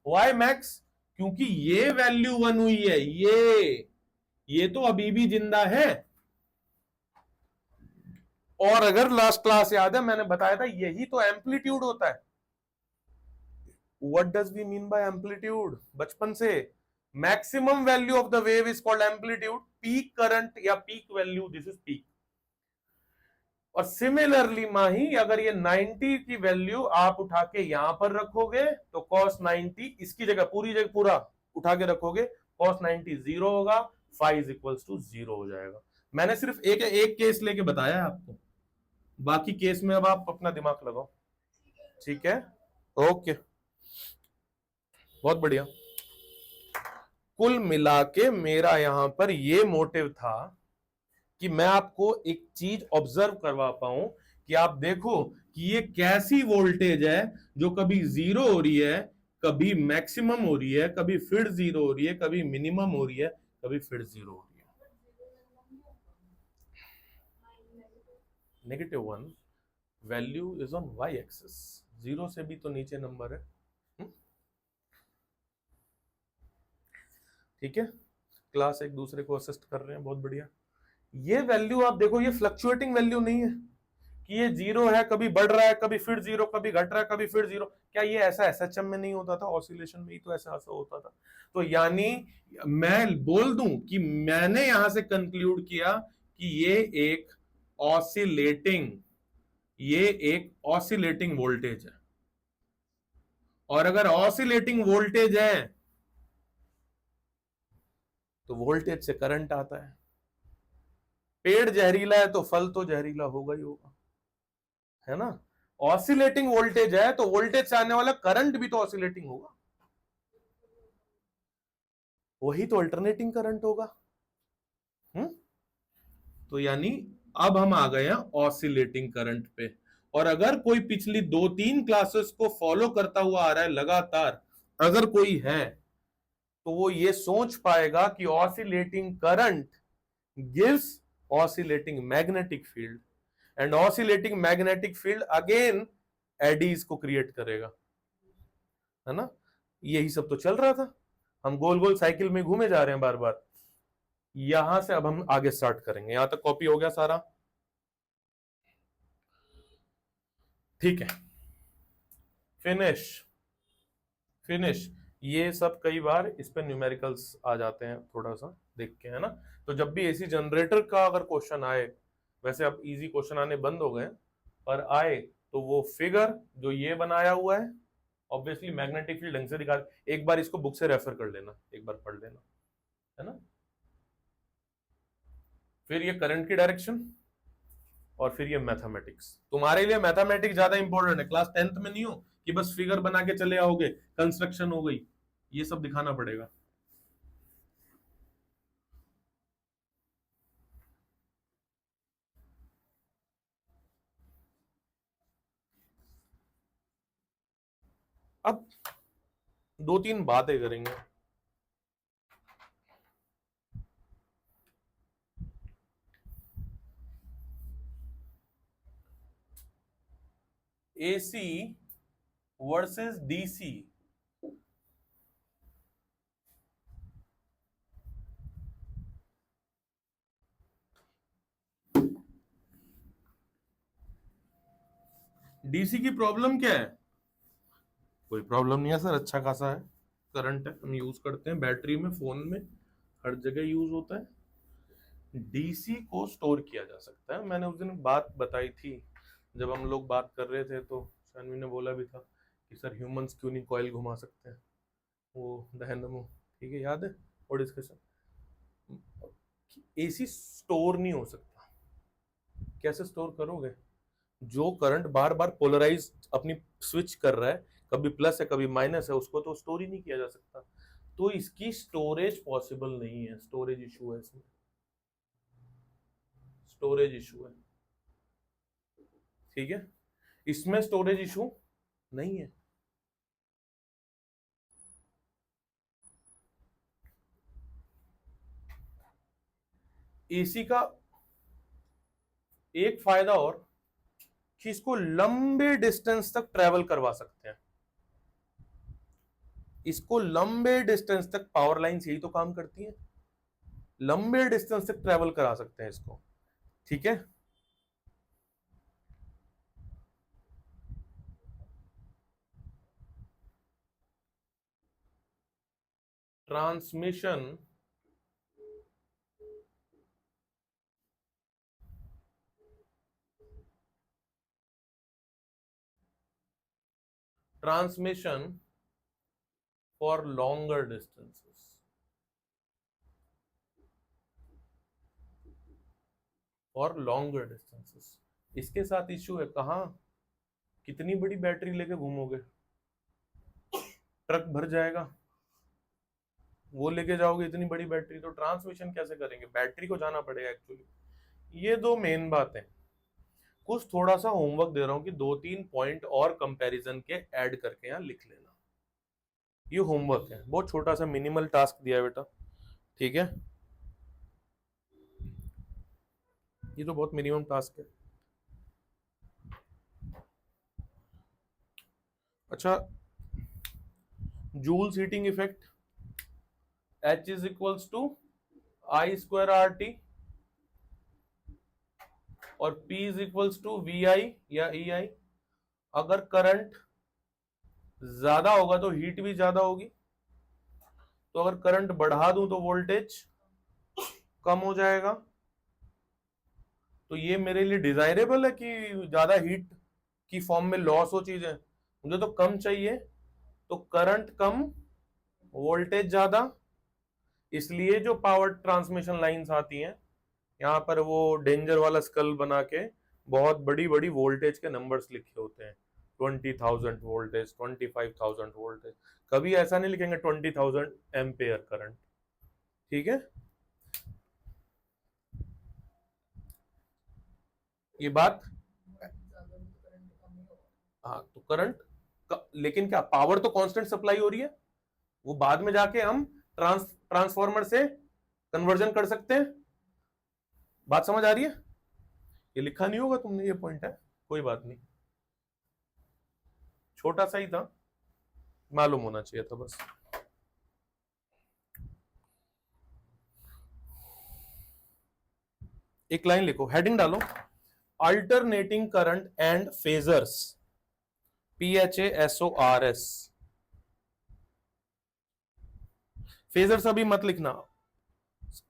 A: Y max? क्योंकि ये वैल्यू 1 हुई है, ये तो अभी भी जिंदा है। और अगर लास्ट क्लास याद है मैंने बताया था यही तो एम्पलीट्यूड होता है। What does we mean by amplitude? बचपन से maximum value of the wave is called amplitude, peak current या peak value, this is peak. और सिमिलरली माही, अगर ये 90 की वैल्यू आप उठा के यहां पर रखोगे तो cos 90 इसकी जगह पूरी जगह पूरा उठा के रखोगे, cos 90 जीरो होगा, phi is equals to zero हो जाएगा। मैंने सिर्फ एक एक केस लेके बताया है आपको, बाकी केस में अब आप अपना दिमाग लगाओ। ठीक है, ओके, बहुत बढ़िया। कुल मिला के मेरा यहां पर ये मोटिव था कि मैं आपको एक चीज ऑब्जर्व करवा पाऊं कि आप देखो कि ये कैसी वोल्टेज है जो कभी जीरो हो रही है, कभी मैक्सिमम हो रही है, कभी फिर जीरो हो रही है, कभी मिनिमम हो रही है, कभी फिर जीरो हो रही है। -1 value is on Y axis, zero से भी तो नीचे नंबर है। ठीक है, क्लास एक दूसरे को असिस्ट कर रहे हैं, बहुत बढ़िया। ये वैल्यू आप देखो, ये फ्लक्चुएटिंग वैल्यू नहीं है कि ये जीरो है, कभी बढ़ रहा है, कभी फिर जीरो, कभी घट रहा है, कभी फिर जीरो। क्या ये ऐसा एसएचएम में नहीं होता था? ऑसिलेशन में ही तो ऐसा ऐसा होता था। तो यानी मैं बोल दूं कि मैंने यहां से कंक्लूड किया कि ये एक ऑसिलेटिंग वोल्टेज है। और अगर ऑसिलेटिंग वोल्टेज है तो वोल्टेज से करंट आता है। पेड़ जहरीला है तो फल तो जहरीला होगा ही होगा, है ना? ऑसिलेटिंग वोल्टेज है तो वोल्टेज से आने वाला करंट भी तो ऑसिलेटिंग होगा, वही तो अल्टरनेटिंग करंट होगा। तो यानी अब हम आ गए हैं ऑसिलेटिंग करंट पे। और अगर कोई पिछली 2-3 क्लासेस को फॉलो करता हुआ आ रहा है लगातार, अगर कोई है तो वो ये सोच पाएगा कि oscillating current gives oscillating magnetic field, and oscillating magnetic field again eddies को क्रिएट करेगा, है ना? यही सब तो चल रहा था, हम गोल गोल साइकिल में घूमे जा रहे हैं बार बार। यहां से अब हम आगे स्टार्ट करेंगे, यहां तक कॉपी हो गया सारा? ठीक है, फिनिश फिनिश। ये सब कई बार इस पे न्यूमेरिकल्स आ जाते हैं, थोड़ा सा देख के, है ना? तो जब भी एसी जनरेटर का अगर क्वेश्चन आए, वैसे अब इजी क्वेश्चन आने बंद हो गए, पर आए तो वो फिगर जो ये बनाया हुआ है, ऑब्वियसली मैग्नेटिक फील्ड ढंग से दिखा, एक बार इसको बुक से रेफर कर लेना, एक बार पढ़ लेना, है ना? फिर ये करंट की डायरेक्शन, और फिर ये मैथमेटिक्स। तुम्हारे लिए मैथमेटिक्स ज्यादा इंपॉर्टेंट है, क्लास 10th में नहीं हो कि बस फिगर बना के चले आओगे, कंस्ट्रक्शन हो गई, ये सब दिखाना पड़ेगा। अब 2-3 बातें करेंगे। एसी वर्सेस डीसी, डीसी की प्रॉब्लम क्या है? कोई प्रॉब्लम नहीं है सर, अच्छा खासा है, करंट है, हम यूज करते हैं बैटरी में, फोन में, हर जगह यूज होता है। डीसी को स्टोर किया जा सकता है, मैंने उस दिन बात बताई थी जब हम लोग बात कर रहे थे, तो शानवी ने बोला भी था कि सर ह्यूमंस क्यों नहीं कॉइल घुमा सकते हैं, वो दहनमो, ठीक है, याद है वो डिस्कशन? एसी स्टोर नहीं हो सकता। कैसे स्टोर करोगे? जो करंट बार बार पोलराइज अपनी स्विच कर रहा है, कभी प्लस है कभी माइनस है, उसको तो स्टोर ही नहीं किया जा सकता। तो इसकी स्टोरेज पॉसिबल नहीं है, स्टोरेज इशू है इसमें, स्टोरेज इशू है। ठीक है, इसमें स्टोरेज इशू नहीं है। एसी का एक फायदा और कि इसको लंबे डिस्टेंस तक ट्रेवल करवा सकते हैं। इसको लंबे डिस्टेंस तक पावर लाइन्स यही तो काम करती हैं, लंबे डिस्टेंस तक ट्रेवल करा सकते हैं इसको। ठीक है, transmission transmission for longer distances, for longer distances. इसके साथ इश्यू है, कहां कितनी बड़ी बैटरी लेके घूमोगे, ट्रक भर जाएगा, वो लेके जाओगे इतनी बड़ी बैटरी, तो ट्रांसमिशन कैसे करेंगे, बैटरी को जाना पड़ेगा एक्चुअली। ये दो मेन बातें। कुछ थोड़ा सा होमवर्क दे रहा हूं कि 2-3 पॉइंट और कंपैरिजन के ऐड करके यहां लिख लेना। ये होमवर्क है, बहुत छोटा सा मिनिमल टास्क दिया है बेटा। ठीक है, ये तो बहुत मिनिमम टास्क है। अच्छा, Joule's heating effect, H is equals to I square R T, और P is equals to V I या ई आई। अगर करंट ज्यादा होगा तो हीट भी ज्यादा होगी, तो अगर करंट बढ़ा दूं तो वोल्टेज कम हो जाएगा। तो ये मेरे लिए डिजायरेबल है कि ज्यादा हीट की फॉर्म में लॉस हो चीजें, मुझे तो कम चाहिए। तो करंट कम, वोल्टेज ज्यादा, इसलिए जो पावर ट्रांसमिशन लाइंस आती हैं यहाँ पर वो डेंजर वाला स्कल बना के बहुत बड़ी बड़ी वोल्टेज के नंबर्स लिखे होते हैं, 20,000 वोल्टेज, 25,000 वोल्टेज। कभी ऐसा नहीं लिखेंगे 20,000 एम्पेयर करंट। ठीक है, ये बात। हाँ, तो करंट लेकिन क्या पावर तो कांस्टेंट सप्लाई हो रही है, वो बाद में जाके हम ट्रांसफॉर्मर से कन्वर्जन कर सकते हैं। बात समझ आ रही है? ये लिखा नहीं होगा तुमने, ये पॉइंट है, कोई बात नहीं, छोटा सा ही था, मालूम होना चाहिए था बस। एक लाइन लिखो, हेडिंग डालो, alternating current and phasors, PHASORS। Phasors अभी मत लिखना,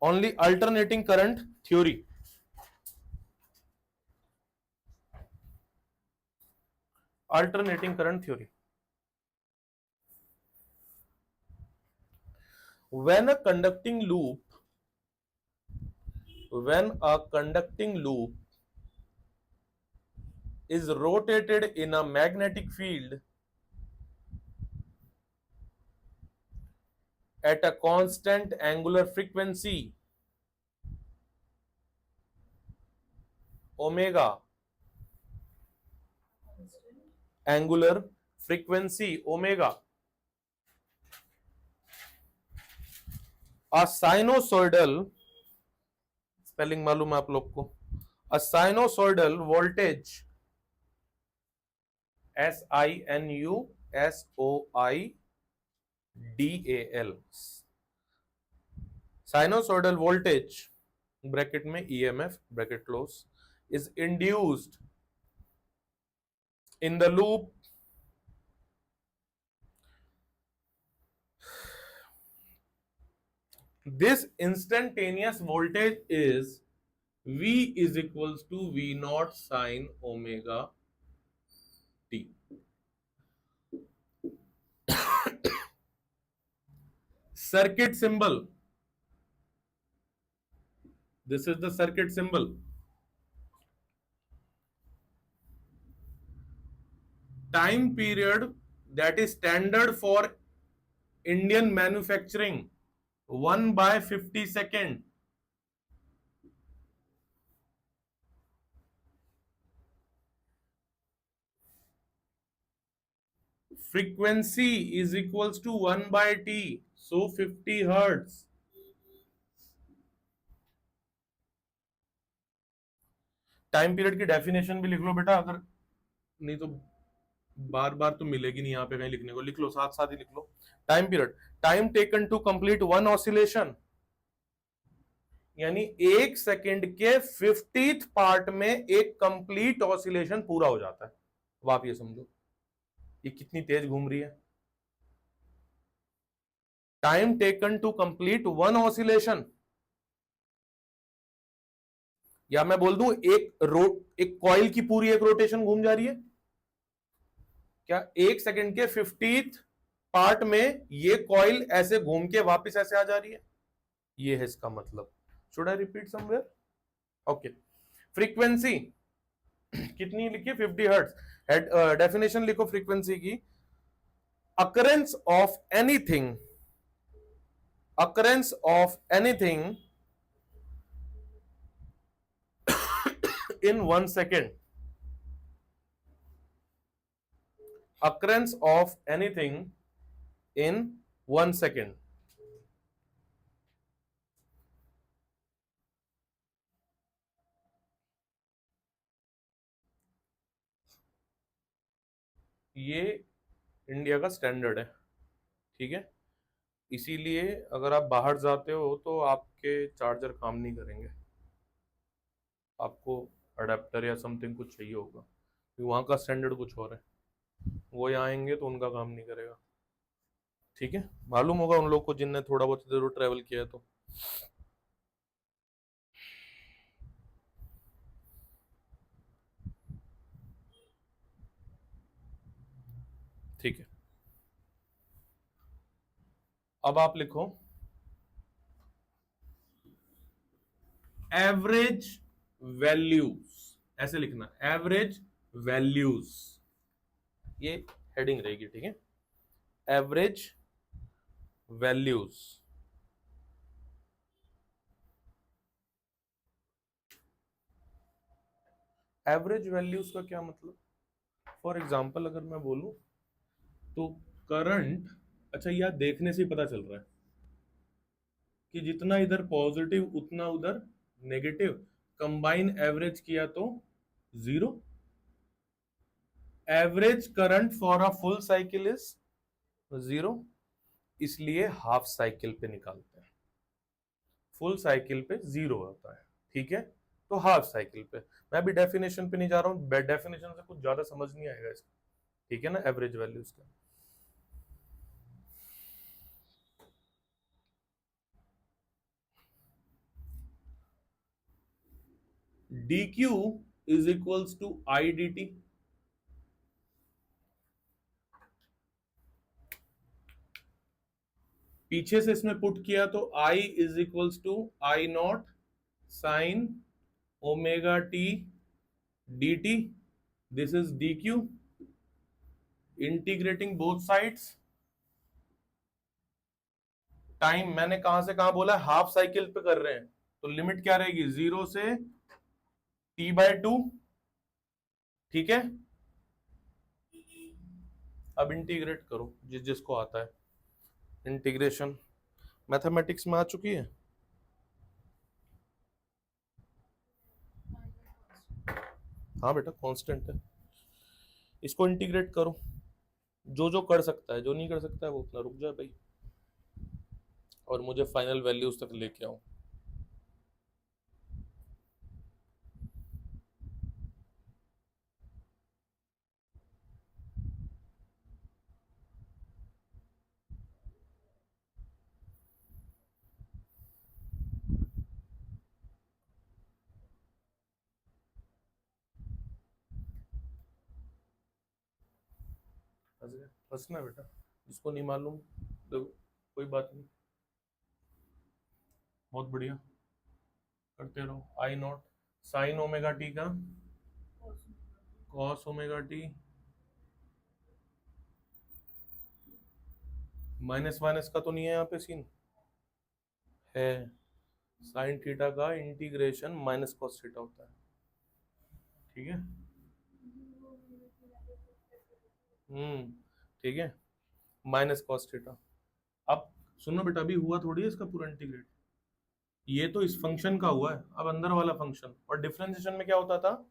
A: only alternating current theory. Alternating current theory. when a conducting loop is rotated in a magnetic field at a constant angular frequency omega, angular frequency omega, a sinusoidal, spelling मालूम है आप लोग को, a sinusoidal voltage, SINUSOIDAL, sinusoidal voltage bracket में EMF bracket close is induced in the loop this instantaneous voltage is V is equals to V naught sin omega t. Circuit symbol, this is the circuit symbol. Time period that is standard for Indian manufacturing 1/50 second. Frequency is equals to 1/t, so 50 hertz. Time period की definition भी लिख लो बेटा, अगर नहीं तो बार बार तो मिलेगी नहीं यहाँ पे कहीं लिखने को, लिख लो साथ साथ ही लिख लो। Time period, time taken to complete one oscillation, यानी एक सेकंड के 50th पार्ट में एक कंप्लीट ऑसिलेशन पूरा हो जाता है। अब आप ये समझो ये कितनी तेज घूम रही है। Time taken to complete one oscillation, या मैं बोल दूं एक कॉइल की पूरी एक रोटेशन घूम जा रही है क्या, एक सेकंड के 50th पार्ट में ये कॉइल ऐसे घूम के वापस ऐसे आ जा रही है, ये है इसका मतलब। Should I repeat somewhere? Okay, frequency कितनी लिखी, 50 हर्ट्ज। डेफिनेशन लिखो फ्रीक्वेंसी की, occurrence of anything, occurrence of anything in 1 second, occurrence of anything in 1 second। ये इंडिया का स्टैंडर्ड है, ठीक है। इसीलिए अगर आप बाहर जाते हो तो आपके चार्जर काम नहीं करेंगे, आपको अडेप्टर या समथिंग कुछ चाहिए होगा, क्योंकि वहाँ का स्टैंडर्ड कुछ और है। वो यहाँ आएंगे तो उनका काम नहीं करेगा, ठीक है। मालूम होगा उन लोग को जिनने थोड़ा बहुत जरूर ट्रेवल किया है तो। ठीक है, अब आप लिखो एवरेज वैल्यूज, ऐसे लिखना एवरेज वैल्यूज, ये हेडिंग रहेगी, ठीक है। एवरेज वैल्यूज, एवरेज वैल्यूज का क्या मतलब, फॉर एग्जांपल अगर मैं बोलूं तो करंट, अच्छा यह देखने से ही पता चल रहा है कि जितना इधर पॉजिटिव उतना उधर नेगेटिव, कंबाइन एवरेज किया तो 0। Average current for a full cycle is 0, इसलिए हाफ साइकिल पे निकालते हैं। फुल साइकिल पे 0 होता है, ठीक है, तो हाफ साइकिल पे। मैं भी डेफिनेशन पे नहीं जा रहा हूं, डेफिनेशन से कुछ ज्यादा समझ नहीं आएगा इसका, ठीक है ना, एवरेज वैल्यूज का। dq is equals to I D T, पीछे से इसमें पुट किया तो I is equals to I naught sine omega T D T, this is D Q, integrating both sides. Time मैंने कहां से कहां बोला, हाफ साइकिल पे कर रहे हैं तो लिमिट क्या रहेगी, 0 से t/2, ठीक है। अब इंटीग्रेट करो जिस जिसको आता है, इंटीग्रेशन मैथमेटिक्स में आ चुकी है। हाँ बेटा कांस्टेंट है, इसको इंटीग्रेट करो, जो जो कर सकता है, जो नहीं कर सकता है वो अपना रुक जाए भाई, और मुझे फाइनल वैल्यूज तक लेके आओ। फंसना बेटा, जिसको नहीं मालूम देखो, कोई बात नहीं, बहुत बढ़िया, करते रहो। आई नॉट साइन ओमेगा टी का cos omega T, minus minus का तो नहीं है यहाँ पे सीन, है साइन थीटा का इंटीग्रेशन माइनस कॉस थीटा होता है, ठीक है। ठीक है, माइनस कॉस थीटा। अब सुनो बेटा, अभी हुआ थोड़ी है इसका पूरा इंटीग्रेट, ये तो इस फंक्शन का हुआ है, अब अंदर वाला फंक्शन। और डिफरेंशिएशन में क्या होता था,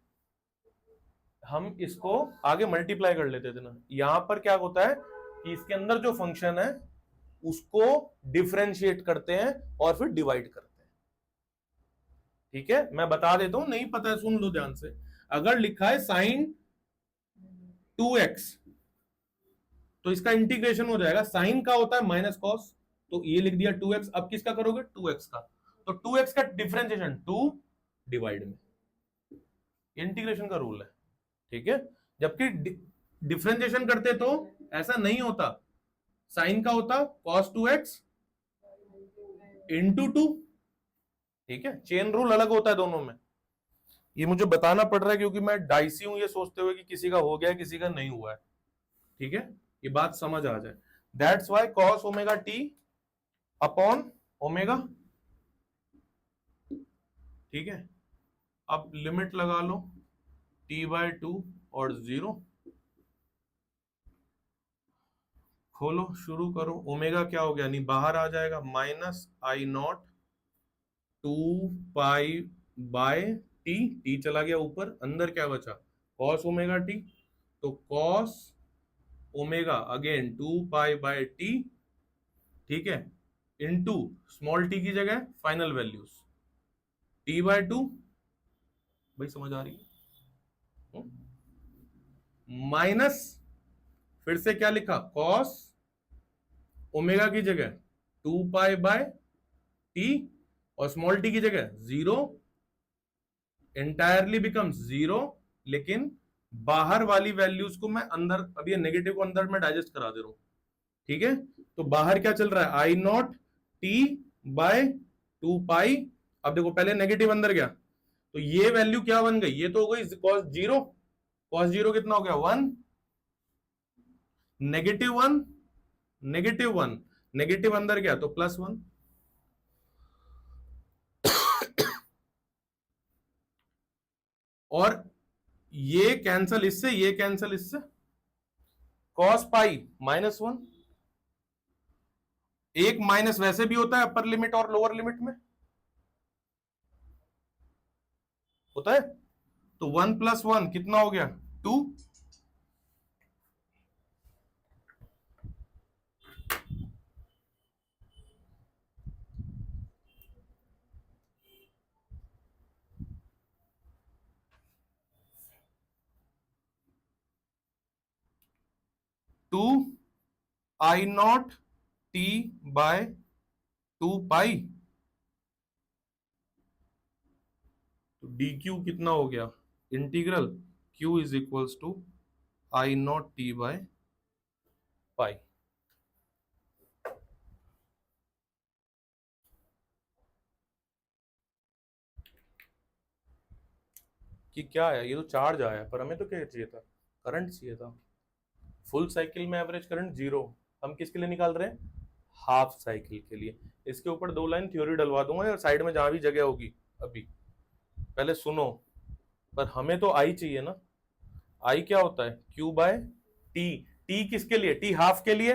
A: हम इसको आगे मल्टीप्लाई कर लेते थे ना, यहां पर क्या होता है कि इसके अंदर जो फंक्शन है उसको डिफरेंशिएट करते हैं और फिर डिवाइड करते हैं। ठीक है, मैं बता देता हूं, नहीं पता है सुन लो ध्यान से। अगर लिखा है साइन 2x, तो इसका इंटीग्रेशन हो जाएगा, साइन का होता है माइनस कॉस, तो ये लिख दिया 2x। अब किसका करोगे, 2x का, तो 2x का डिफरेंशिएशन 2 डिवाइड में, इंटीग्रेशन का रूल है। ठीक है, जबकि डिफरेंशिएशन करते तो ऐसा नहीं होता, साइन का होता cos 2x इंटू 2। ठीक है, चेन रूल अलग होता है दोनों में। ये मुझे बताना पड़ रहा है क्योंकि मैं डाइसी हूं ये सोचते हुए कि किसी का हो गया है किसी का नहीं हुआ है। ठीक है, ये बात समझ आ जाए। That's why cos omega T upon omega. ठीक है, अब लिमिट लगा लो t/2 और 0, खोलो शुरू करो। ओमेगा क्या हो गया, नहीं बाहर आ जाएगा, minus I not 2 pi bye T, T चला गया ऊपर, अंदर क्या बचा cos ओमेगा टी, तो cos omega again 2 pi bye T. ठीक है, इनटू स्मॉल टी की जगह फाइनल वैल्यूज t/2, भाई समझ आ रही है, माइनस फिर से क्या लिखा, cos ओमेगा की जगह 2 पाई बाय टी और स्मॉल टी की जगह 0, एंटायरली बिकम्स 0, लेकिन बाहर वाली वैल्यूज को मैं अंदर, अब ये नेगेटिव को अंदर में डाइजेस्ट करा दे रहा हूं। ठीक है, तो बाहर क्या चल रहा है, आई नॉट t/2 पाई। अब देखो पहले नेगेटिव अंदर गया, तो ये वैल्यू क्या बन गई, ये तो हो गई cos 0, cos 0 कितना हो गया 1, -1, -1, नेगेटिव अंदर गया तो +1। और ये कैंसल इससे, ये कैंसल इससे, cos पाई -1, एक माइनस वैसे भी होता है अपर लिमिट और लोअर लिमिट में, होता है, तो 1 + 1 कितना हो गया 2, 2 I0t/2 पाई, तो डी क्यू कितना हो गया, integral q is equals to I0t/पाई। कि क्या है, ये तो चार्ज आया, पर हमें तो क्या चाहिए था, करंट चाहिए था। फुल साइकिल में एवरेज करंट 0, हम किसके लिए निकाल रहे हैं, हाफ साइकिल के लिए। इसके ऊपर 2 लाइन थ्योरी डलवा दूंगा और साइड में जहां भी जगह होगी, अभी पहले सुनो, पर हमें तो आई चाहिए ना। आई क्या होता है, q/t, टी किसके लिए, टी हाफ के लिए,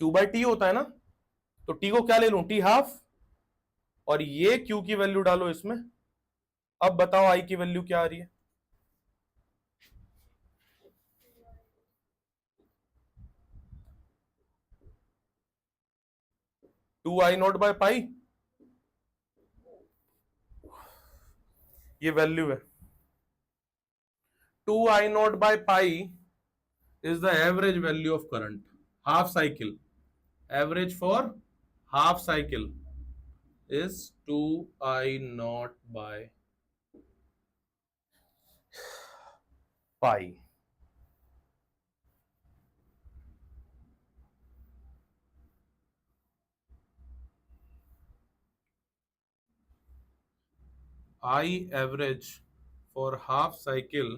A: q/t होता है ना, तो टी को क्या ले लूं, टी हाफ, और ये q की वैल्यू डालो इसमें। अब बताओ आई की वैल्यू क्या आ रही है, 2I0/पाई, ये वैल्यू है 2I0/पाई is the average value of current half cycle, average for half cycle is 2I0/pi। I average for half cycle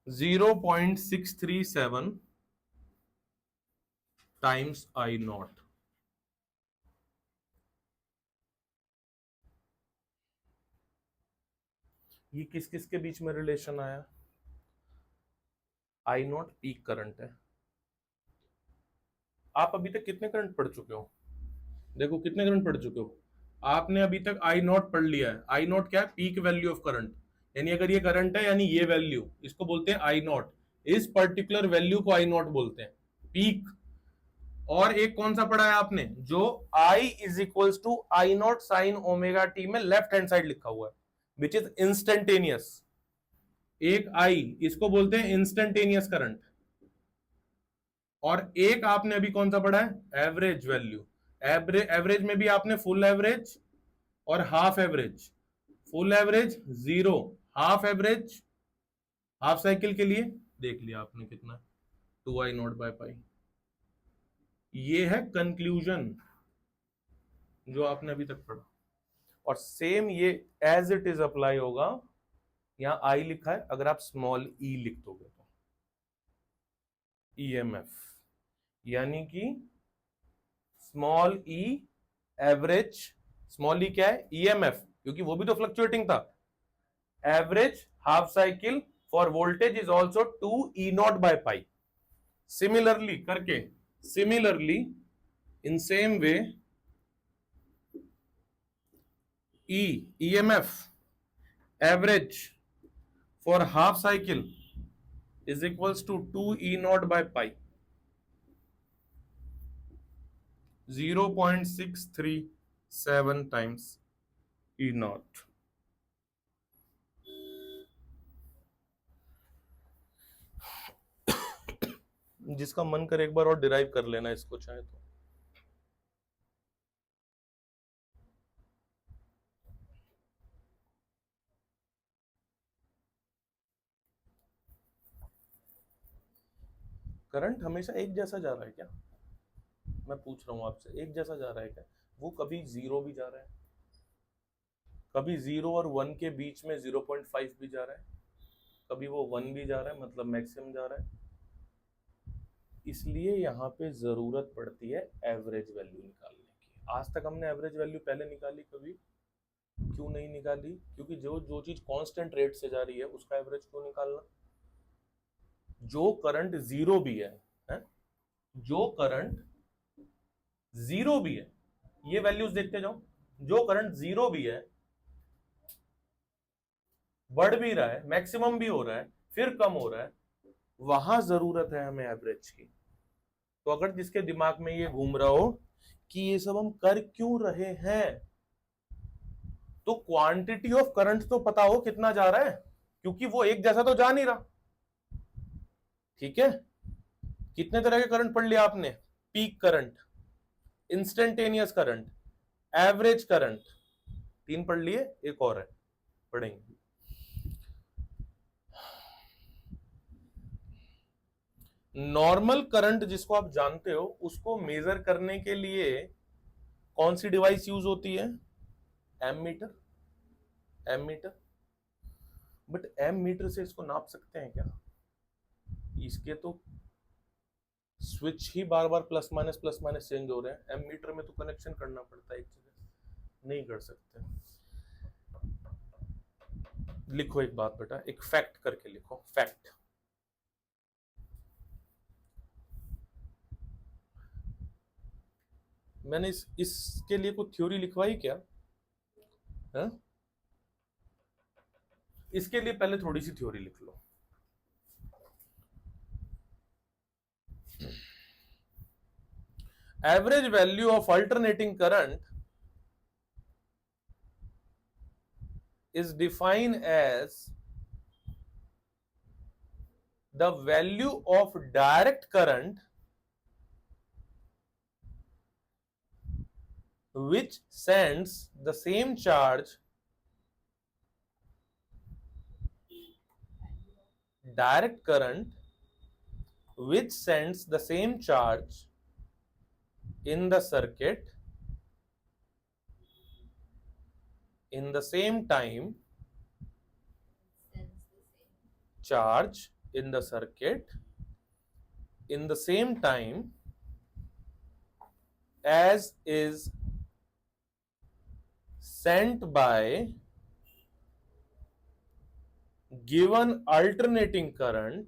A: 0.637 times I0। ये किस किस के बीच में रिलेशन आया, आई नॉट पीक करंट है। आप अभी तक कितने करंट पढ़ चुके हो? देखो कितने करंट पढ़ चुके हो आपने अभी तक। आई नॉट पढ़ लिया है। आई नॉट क्या है? Peak value of current. यानी अगर ये करंट है यानी ये वैल्यू, इसको बोलते हैं आई नॉट। इस पर्टिकुलर वैल्यू को आई नॉट बोलते हैं, पीक। और एक कौन सा पढ़ा है आपने? जो I is equals to I naught sine omega T में लेफ्ट हैंड साइड लिखा हुआ है, विच इज इंस्टेंटेनियस। एक I, इसको बोलते हैं इंस्टेंटेनियस करंट। और एक आपने अभी कौन सा पढ़ा है? Average value. एवरेज में भी आपने फुल एवरेज और half average. Full average 0, half average half cycle के लिए देख लिया आपने कितना, 2I0/π। ये है कंक्लूजन जो आपने अभी तक पढ़ा। और सेम ये एज इट इज अप्लाई होगा। यहां आई लिखा है, अगर आप स्मॉल ई लिख दोगे तो ईएमएफ, यानी कि small E average. Small E क्या है? ईएमएफ, क्योंकि वो भी तो फ्लक्चुएटिंग था। Average half cycle for voltage is also 2E0/π। Similarly करके, similarly in same way EMF average for half cycle is equals to 2E0/π, 0.637 times E0। जिसका मन करे एक बार और डिराइव कर लेना इसको चाहे तो। करंट हमेशा एक जैसा जा रहा है क्या? मैं पूछ रहा हूं आपसे, एक जैसा जा रहा है क्या? वो कभी जीरो भी जा रहा है, कभी 0 और 1 के बीच में 0.5 भी जा रहा है, कभी वो 1 भी जा रहा है, मतलब मैक्सिमम जा रहा है। इसलिए यहाँ पे जरूरत पड़ती है एवरेज वैल्यू निकालने की। आज तक हमने एवरेज वैल्यू पहले निकाली कभी? क्यों नहीं निकाली? क्योंकि जो चीज कांस्टेंट रेट से जा रही है उसका एवरेज क्यों निकालना? जो करंट जीरो भी है? जो करंट जीरो भी है, ये वैल्यूज देखते जाओ। जो करंट जीरो भी है, बढ़ भी रहा है, मैक्सिमम भी हो रहा है, फिर कम हो रहा है, वहां जरूरत है हमें एवरेज की। तो अगर जिसके दिमाग में ये घूम रहा हो कि ये सब हम कर क्यों रहे हैं, तो क्वांटिटी ऑफ करंट तो पता हो कितना जा रहा है, क्योंकि वो एक जैसा तो जा नहीं रहा। ठीक है? कितने तरह के करंट पढ़ लिया आपने? Peak current, instantaneous current, average current, 3 पढ़ लिए, एक और है पढ़ेंगे। नॉर्मल करंट जिसको आप जानते हो, उसको मेजर करने के लिए कौन सी डिवाइस यूज होती है? एमीटर। एमीटर। बट एमीटर से इसको नाप सकते हैं क्या? इसके तो स्विच ही बार बार प्लस माइनस चेंज हो रहे हैं। एमीटर में तो कनेक्शन करना पड़ता है एक जगह, नहीं कर सकते। लिखो एक बात बेटा, एक फैक्ट करके लिखो, फैक्ट। मैंने इसके लिए कुछ थ्योरी लिखवाई क्या है? इसके लिए पहले थोड़ी सी थ्योरी लिख लो। Average value of alternating current is defined as the value of direct current which sends the same charge, direct current which sends the same charge in the circuit in the same time, charge in the circuit in the same time as is sent by given alternating current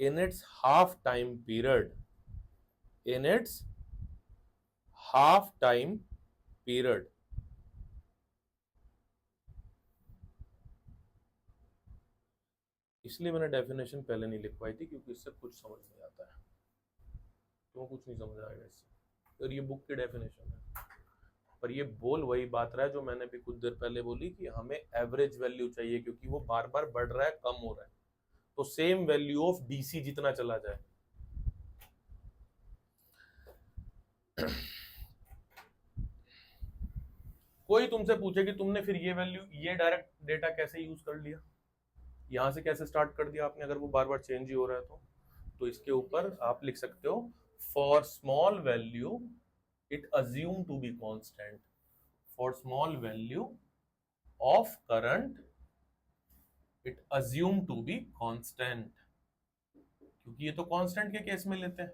A: in its half time period, in its half time period. इसलिए मैंने definition पहले नहीं लिखवाई थी क्योंकि इससे कुछ समझ नहीं आता है, तो कुछ नहीं समझ आएगा इससे। और ये बुक की डेफिनेशन है, पर ये बोल वही बात रहा है जो मैंने भी कुछ देर पहले बोली कि हमें एवरेज वैल्यू चाहिए क्योंकि वो बार बार बढ़ रहा है, कम हो रहा है, तो सेम वैल्यू ऑफ डीसी जितना चला जाए। कोई तुमसे पूछे कि तुमने फिर ये वैल्यू, ये डायरेक्ट डेटा कैसे यूज कर लिया, यहां से कैसे स्टार्ट कर दिया आपने, अगर वो बार बार चेंज ही हो रहा है तो इसके ऊपर आप लिख सकते हो for small value it assume to be constant, for small value of current it assume to be constant, क्योंकि ये तो कांस्टेंट के केस में लेते हैं,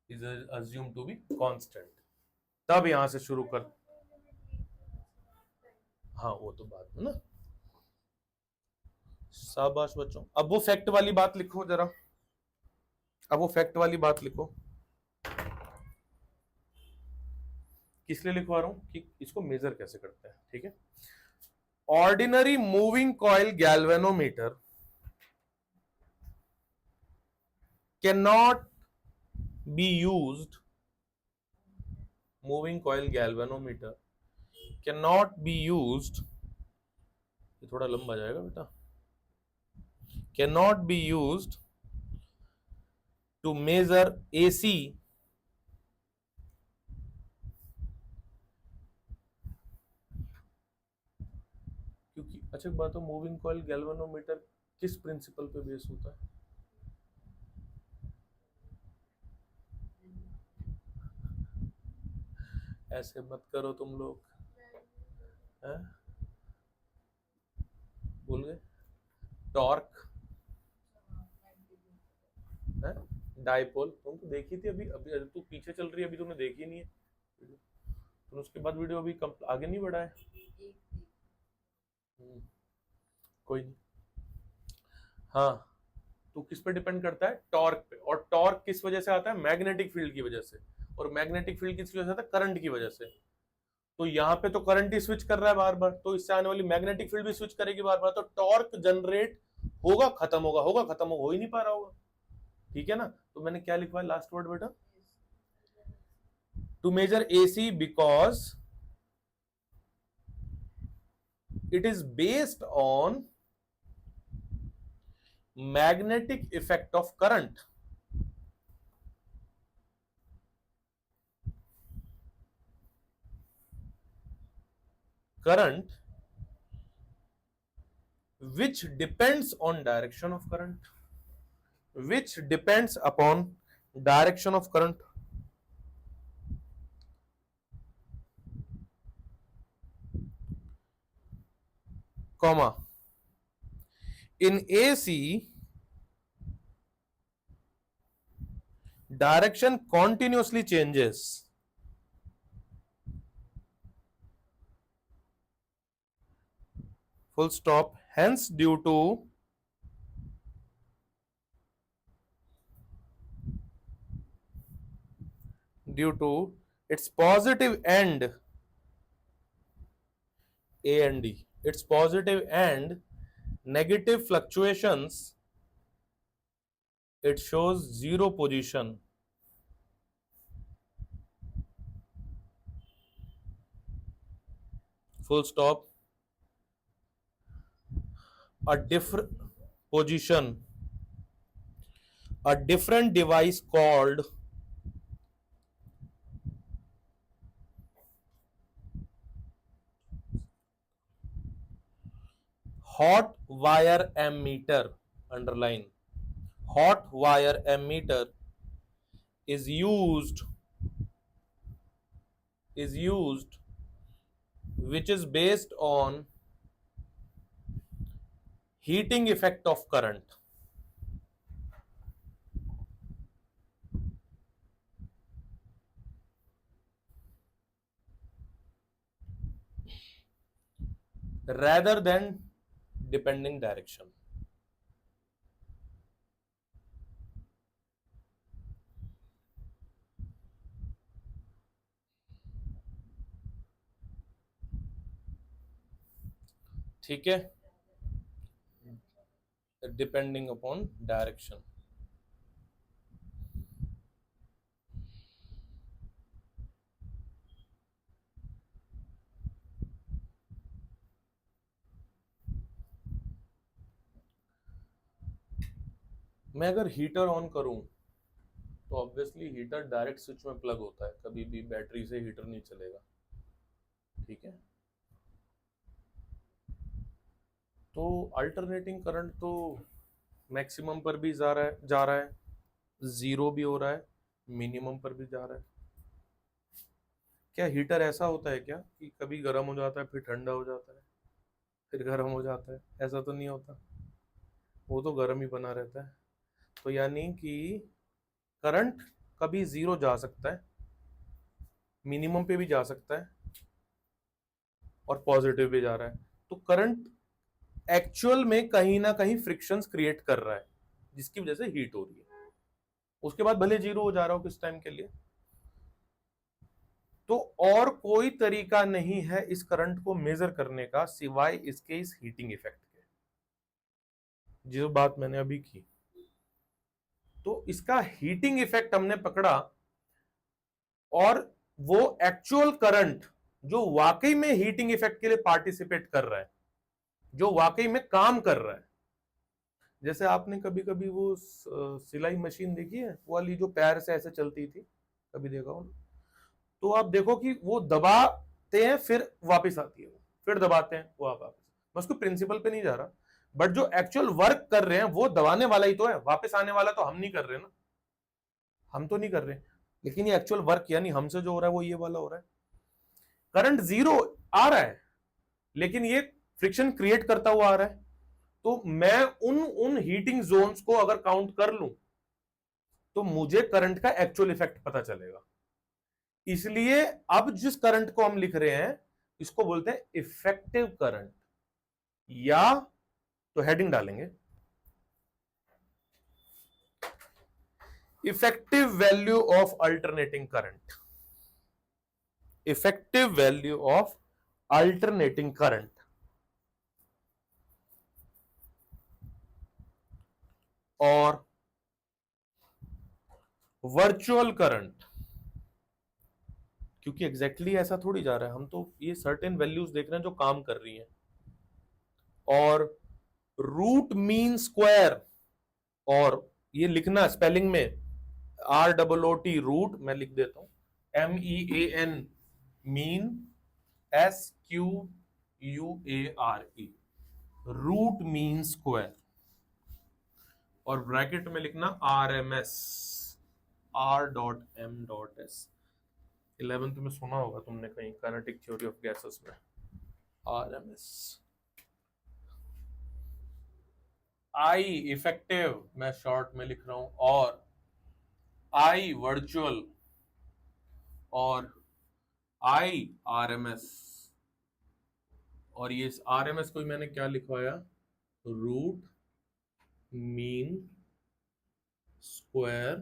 A: is assume to be constant. तब यहां से शुरू कर, हाँ वो तो बात है ना। शाबाश बच्चों, अब वो फैक्ट वाली बात लिखो जरा, अब वो फैक्ट वाली बात लिखो। किस लिए लिखवा रहा हूं कि इसको मेजर कैसे करते हैं, ठीक है। Ordinary moving coil galvanometer can not be used, moving coil galvanometer can not be used, ये थोड़ा लंबा जाएगा बेटा, can not be used to measure AC क्योंकि अच्छा बात है, मूविंग कॉइल गैल्वेनोमीटर किस प्रिंसिपल पे बेस होता है, ऐसे मत करो तुम लोग, हैं बोल गए, टॉर्क है, डाइपोल, तुम तो देखी थी अभी, अभी तू पीछे चल रही है, अभी तुमने देखी नहीं है, तुम उसके बाद वीडियो अभी आगे नहीं बढ़ा है। कोई नहीं, हाँ तो किस पे डिपेंड करता है, टॉर्क पे, और टॉर्क किस वजह से आता है, मैग्नेटिक फील्ड की वजह से, और मैग्नेटिक फील्ड किस वजह से आता है, करंट की वजह से। तो यहाँ पे तो करंट ही स्विच कर रहा है बार बार, तो इससे आने वाली मैग्नेटिक फील्ड भी स्विच करेगी बार बार, तो टॉर्क जनरेट होगा, खत्म होगा, होगा खत्म होगा, हो ही नहीं पा रहा होगा, ठीक है ना। तो मैंने क्या लिखवा है लास्ट वर्ड बेटा, to measure AC because it is based on magnetic effect of current, current which depends on direction of current, which depends upon direction of current, comma in AC direction continuously changes, full stop, hence due to its positive end A and D, its positive and negative fluctuations, it shows zero position, full stop, a different position, a different device called hot wire ammeter, underline, hot wire ammeter is used which is based on heating effect of current, rather than depending direction. ठीक है, depending upon direction. मैं अगर heater on करूं तो obviously heater direct switch में plug होता है, कभी भी बैटरी से हीटर नहीं चलेगा, ठीक है। तो अल्टरनेटिंग करंट तो मैक्सिमम पर भी जा रहा है, जीरो भी हो रहा है, मिनिमम पर भी जा रहा है। क्या हीटर ऐसा होता है क्या कि कभी गर्म हो जाता है फिर ठंडा हो जाता है फिर गर्म हो जाता है? ऐसा तो नहीं होता, वो तो गर्म ही बना रहता है। तो यानी कि करंट कभी जीरो जा सकता है, मिनिमम पे भी जा सकता है, और पॉजिटिव भी जा रहा है। तो करंट एक्चुअल में कहीं ना कहीं फ्रिक्शंस क्रिएट कर रहा है, जिसकी वजह से हीट हो रही है। उसके बाद भले जीरो हो जा रहा हो किस टाइम के लिए। तो और कोई तरीका नहीं है इस करंट को मेजर करने का सिवाय इसके इस हीटिंग इफेक्ट के, जो बात मैंने अभी की। तो इसका हीटिंग इफेक्ट हमने पकड़ा, और वो एक्चुअल करंट जो वाकई में हीटिंग इफेक्ट के लिए पार्टिसिपेट कर रहा है, जो वाकई में काम कर रहा है। जैसे आपने कभी कभी वो सिलाई मशीन देखी है, वो वाली जो पैर से ऐसे चलती थी, कभी देखा हो? तो आप देखो कि वो दबाते हैं फिर वापस आती है, वो फिर दबाते हैं वो वापस। मैं उसको प्रिंसिपल पे नहीं जा रहा, बट जो एक्चुअल वर्क कर रहे हैं वो दबाने वाला ही तो है, वापस आने वाला तो हम नहीं कर रहे ना, हम तो नहीं कर रहे। लेकिन ये एक्चुअल वर्क यानी हमसे जो हो रहा है वो ये वाला हो रहा है। करंट जीरो आ रहा है, लेकिन ये फ्रिक्शन क्रिएट करता हुआ आ रहा है। तो मैं उन उन हीटिंग जोन्स को अगर काउंट कर लूं तो मुझे करंट का एक्चुअल इफेक्ट पता चलेगा। इसलिए अब जिस करंट को हम लिख रहे हैं इसको बोलते हैं इफेक्टिव करंट, या तो हेडिंग डालेंगे effective value of alternating current. Effective value of alternating current और वर्चुअल करंट, क्योंकि एग्जैक्टली ऐसा थोड़ी जा रहा है, हम तो ये सर्टेन वैल्यूज देख रहे हैं जो काम कर रही हैं। और रूट मीन स्क्वायर, और ये लिखना स्पेलिंग में ROOT, रूट मैं लिख देता हूं MEAN, mean SQUARE, root mean square, और ब्रैकेट में लिखना RMS, R.M.S। 11th में सुना होगा तुमने कहीं, काइनेटिक थ्योरी ऑफ गैसेस में, RMS। I इफेक्टिव मैं शॉर्ट में लिख रहा हूं, और I वर्चुअल, और I RMS। और ये RMS को मैंने क्या लिखवाया, रूट मीन स्क्वायर,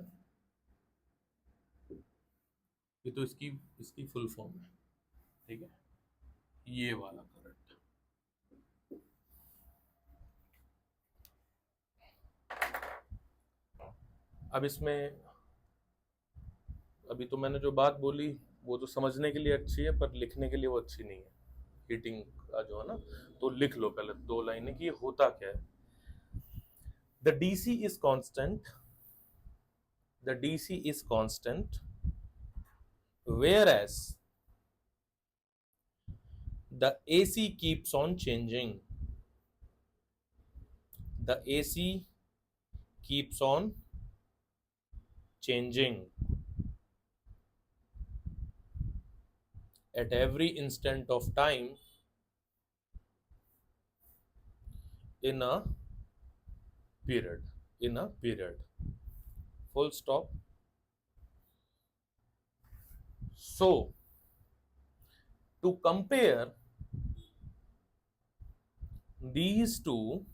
A: ये तो इसकी इसकी फुल फॉर्म है, ठीक है, ये वाला करंट। अब इसमें अभी तो मैंने जो बात बोली वो तो समझने के लिए अच्छी है, पर लिखने के लिए वो अच्छी नहीं है, हीटिंग का जो है ना। तो लिख लो पहले 2 लाइनें कि ये होता क्या है। The DC is constant, the DC is constant whereas the AC keeps on changing, the AC keeps on changing at every instant of time in a period, full stop. So to compare these two,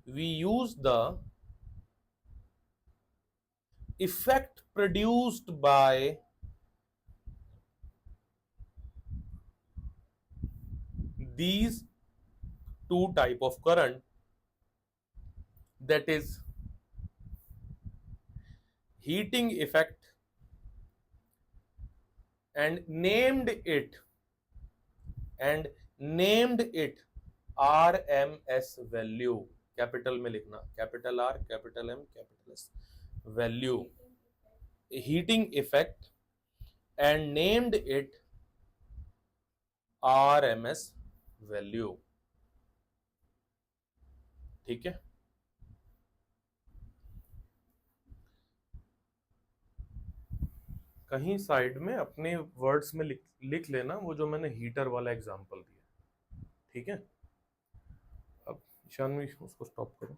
A: we use the effect produced by these two type of current, that is heating effect, and named it RMS value, capital में लिखना, capital R capital M capital S, value, heating effect, and named it RMS value. ठीक है, कहीं side में अपने words में लिख लेना वो जो मैंने हीटर वाला एग्जांपल दिया। ठीक है, अब ईशान में उसको स्टॉप करो।